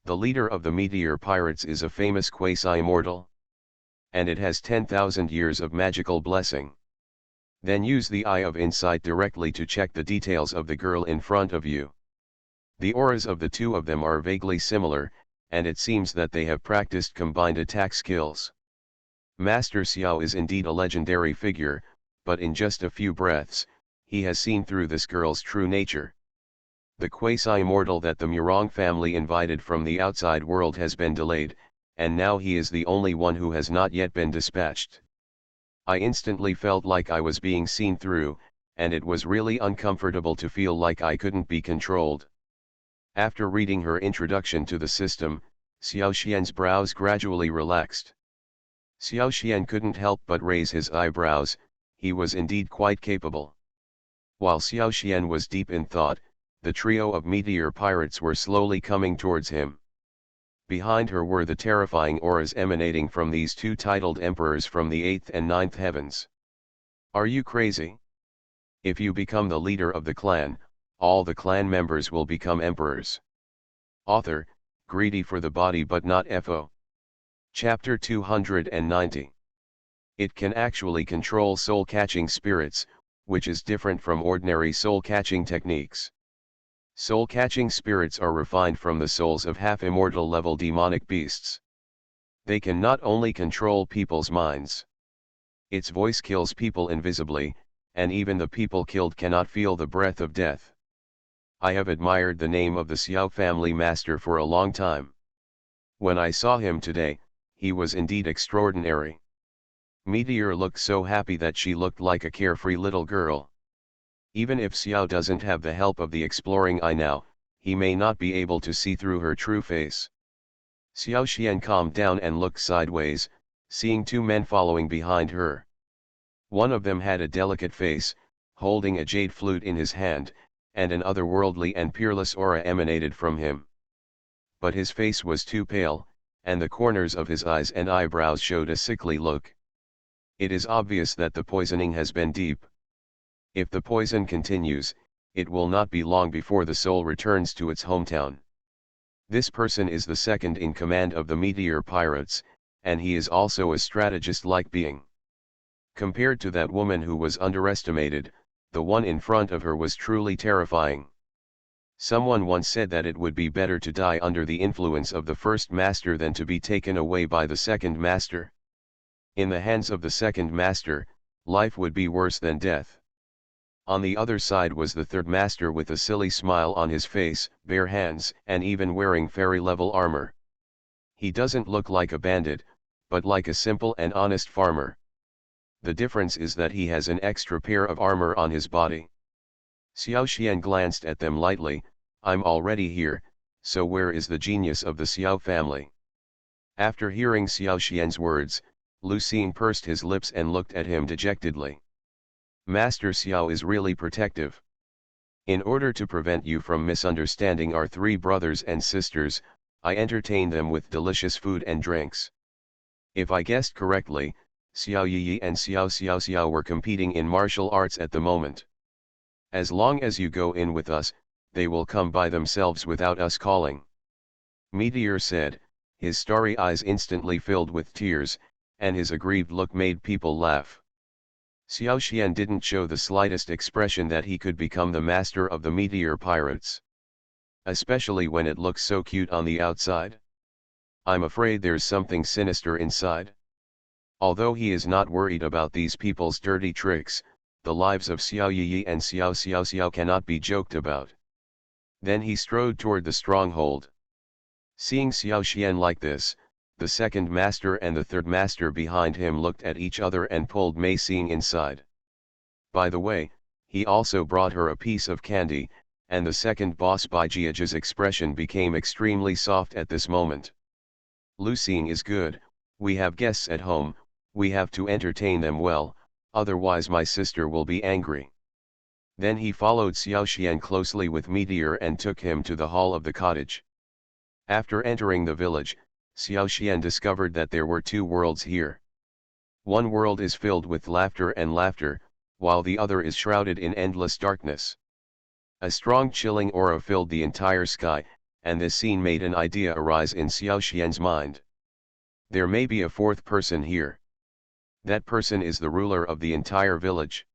The leader of the meteor pirates is a famous quasi-immortal. And it has 10,000 years of magical blessing. Then use the eye of insight directly to check the details of the girl in front of you. The auras of the two of them are vaguely similar, and it seems that they have practiced combined attack skills. Master Xiao is indeed a legendary figure, but in just a few breaths, he has seen through this girl's true nature. The quasi-immortal that the Murong family invited from the outside world has been delayed, and now he is the only one who has not yet been dispatched. I instantly felt like I was being seen through, and it was really uncomfortable to feel like I couldn't be controlled. After reading her introduction to the system, Xiao Xian's brows gradually relaxed. Xiao Xian couldn't help but raise his eyebrows, he was indeed quite capable. While Xiao Xian was deep in thought, the trio of meteor pirates were slowly coming towards him. Behind her were the terrifying auras emanating from these two titled emperors from the 8th and 9th heavens. Are you crazy? If you become the leader of the clan, all the clan members will become emperors. Author, greedy for the body but not FO. Chapter 290. It can actually control soul-catching spirits, which is different from ordinary soul-catching techniques. Soul-catching spirits are refined from the souls of half-immortal level demonic beasts. They can not only control people's minds. Its voice kills people invisibly, and even the people killed cannot feel the breath of death. I have admired the name of the Xiao family master for a long time. When I saw him today, he was indeed extraordinary. Meteor looked so happy that she looked like a carefree little girl. Even if Xiao doesn't have the help of the exploring eye now, he may not be able to see through her true face. Xiao Xian calmed down and looked sideways, seeing two men following behind her. One of them had a delicate face, holding a jade flute in his hand, and an otherworldly and peerless aura emanated from him. But his face was too pale, and the corners of his eyes and eyebrows showed a sickly look. It is obvious that the poisoning has been deep. If the poison continues, it will not be long before the soul returns to its hometown. This person is the second in command of the meteor pirates, and he is also a strategist-like being. Compared to that woman who was underestimated, the one in front of her was truly terrifying. Someone once said that it would be better to die under the influence of the first master than to be taken away by the second master. In the hands of the second master, life would be worse than death. On the other side was the third master with a silly smile on his face, bare hands, and even wearing fairy-level armor. He doesn't look like a bandit, but like a simple and honest farmer. The difference is that he has an extra pair of armor on his body. Xiao Xian glanced at them lightly. I'm already here, so where is the genius of the Xiao family? After hearing Xiao Xian's words, Lu Xing pursed his lips and looked at him dejectedly. Master Xiao is really protective. In order to prevent you from misunderstanding our three brothers and sisters, I entertained them with delicious food and drinks. If I guessed correctly, Xiao Yi and Xiao were competing in martial arts at the moment. As long as you go in with us, they will come by themselves without us calling. Meteor said, his starry eyes instantly filled with tears, and his aggrieved look made people laugh. Xiao Xian didn't show the slightest expression that he could become the master of the meteor pirates. Especially when it looks so cute on the outside. I'm afraid there's something sinister inside. Although he is not worried about these people's dirty tricks, the lives of Xiao Yi and Xiao cannot be joked about. Then he strode toward the stronghold. Seeing Xiao Xian like this, the second master and the third master behind him looked at each other and pulled Mei Xing inside. By the way, he also brought her a piece of candy, and the second boss Baijia's expression became extremely soft at this moment. Lu Xing is good, we have guests at home, we have to entertain them well, otherwise my sister will be angry. Then he followed Xiao Xian closely with Meteor and took him to the hall of the cottage. After entering the village, Xiao Xian discovered that there were two worlds here. One world is filled with laughter, while the other is shrouded in endless darkness. A strong chilling aura filled the entire sky, and this scene made an idea arise in Xiao Xian's mind. There may be a fourth person here. That person is the ruler of the entire village.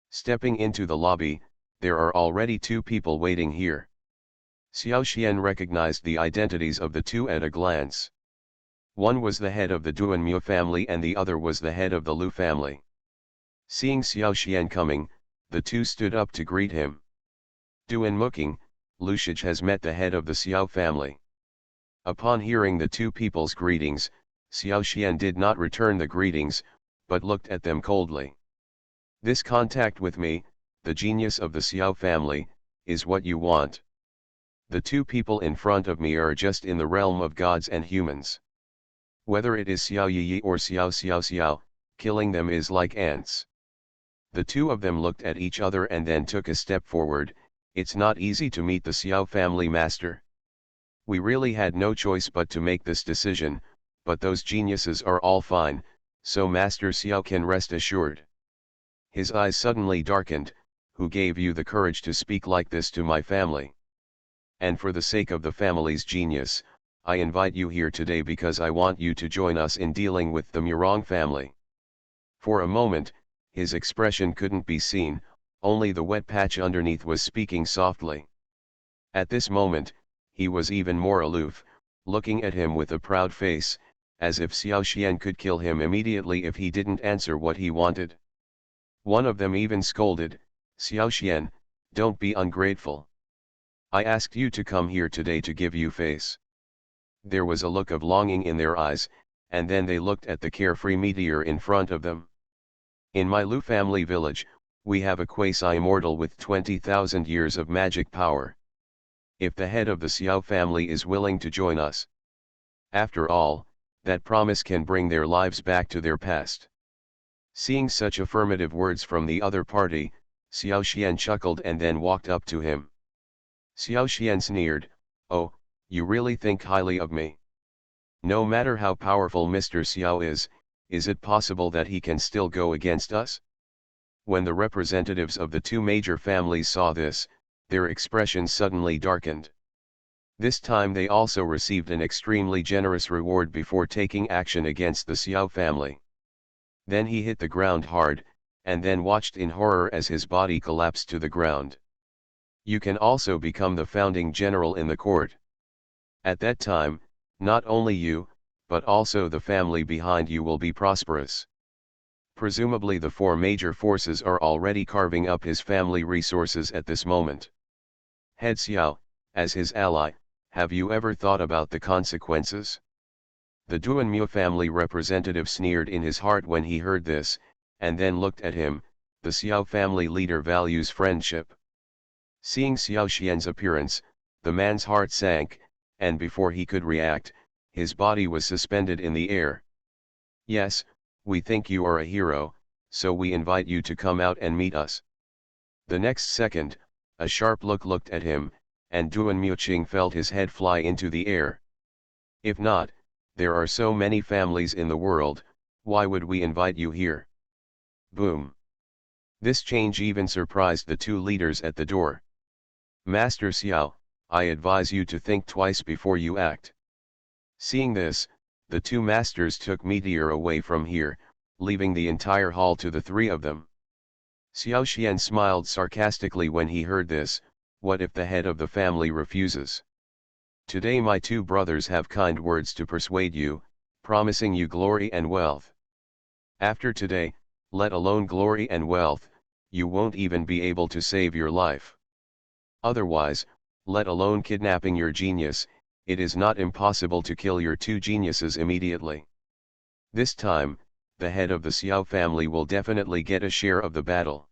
Stepping into the lobby, there are already two people waiting here. Xiao Xian recognized the identities of the two at a glance. One was the head of the Duanmu family and the other was the head of the Lu family. Seeing Xiao Xian coming, the two stood up to greet him. Duanmuking, Lu Shij has met the head of the Xiao family. Upon hearing the two people's greetings, Xiao Xian did not return the greetings, but looked at them coldly. This contact with me, the genius of the Xiao family, is what you want. The two people in front of me are just in the realm of gods and humans. Whether it is Xiao Yi or Xiao, killing them is like ants. The two of them looked at each other and then took a step forward. It's not easy to meet the Xiao family master. We really had no choice but to make this decision, but those geniuses are all fine, so Master Xiao can rest assured. His eyes suddenly darkened. Who gave you the courage to speak like this to my family? And for the sake of the family's genius, I invite you here today because I want you to join us in dealing with the Murong family. For a moment, his expression couldn't be seen, only the wet patch underneath was speaking softly. At this moment, he was even more aloof, looking at him with a proud face, as if Xiao Xian could kill him immediately if he didn't answer what he wanted. One of them even scolded, Xiao Xian, don't be ungrateful. I asked you to come here today to give you face. There was a look of longing in their eyes, and then they looked at the carefree meteor in front of them. In my Lu family village, we have a quasi-immortal with 20,000 years of magic power. If the head of the Xiao family is willing to join us. After all, that promise can bring their lives back to their past. Seeing such affirmative words from the other party, Xiao Xian chuckled and then walked up to him. Xiao Xian sneered, "Oh, you really think highly of me? No matter how powerful Mr. Xiao is it possible that he can still go against us?" When the representatives of the two major families saw this, their expressions suddenly darkened. This time they also received an extremely generous reward before taking action against the Xiao family. Then he hit the ground hard, and then watched in horror as his body collapsed to the ground. You can also become the founding general in the court. At that time, not only you, but also the family behind you will be prosperous. Presumably the four major forces are already carving up his family resources at this moment. Head Xiao, as his ally, have you ever thought about the consequences? The Duanmu family representative sneered in his heart when he heard this, and then looked at him. The Xiao family leader values friendship. Seeing Xiao Xian's appearance, the man's heart sank, and before he could react, his body was suspended in the air. Yes, we think you are a hero, so we invite you to come out and meet us. The next second, A sharp look looked at him, and Duan Muqing felt his head fly into the air. If not, there are so many families in the world, why would we invite you here? Boom. This change even surprised the two leaders at the door. Master Xiao, I advise you to think twice before you act. Seeing this, the two masters took Meteor away from here, leaving the entire hall to the three of them. Xiao Xian smiled sarcastically when he heard this. What if the head of the family refuses? Today my two brothers have kind words to persuade you, promising you glory and wealth. After today, let alone glory and wealth, you won't even be able to save your life. Otherwise, let alone kidnapping your genius, it is not impossible to kill your two geniuses immediately. This time, the head of the Xiao family will definitely get a share of the battle.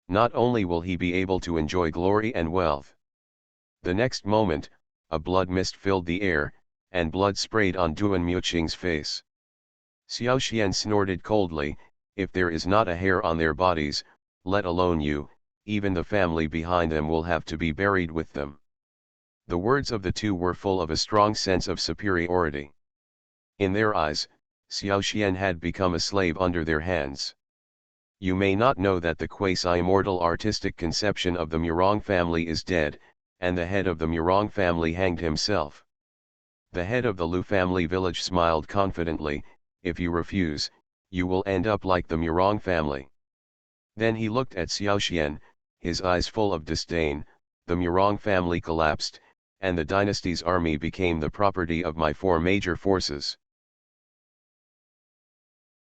Not only will he be able to enjoy glory and wealth. The next moment, a blood mist filled the air, and blood sprayed on Duan Muqing's face. Xiao Xian snorted coldly, if there is not a hair on their bodies, let alone you, even the family behind them will have to be buried with them. The words of the two were full of a strong sense of superiority. In their eyes, Xiao Xian had become a slave under their hands. You may not know that the quasi-immortal artistic conception of the Murong family is dead, and the head of the Murong family hanged himself. The head of the Lu family village smiled confidently, if you refuse, you will end up like the Murong family. Then he looked at Xiao Xian, his eyes full of disdain. The Murong family collapsed, and the dynasty's army became the property of my four major forces.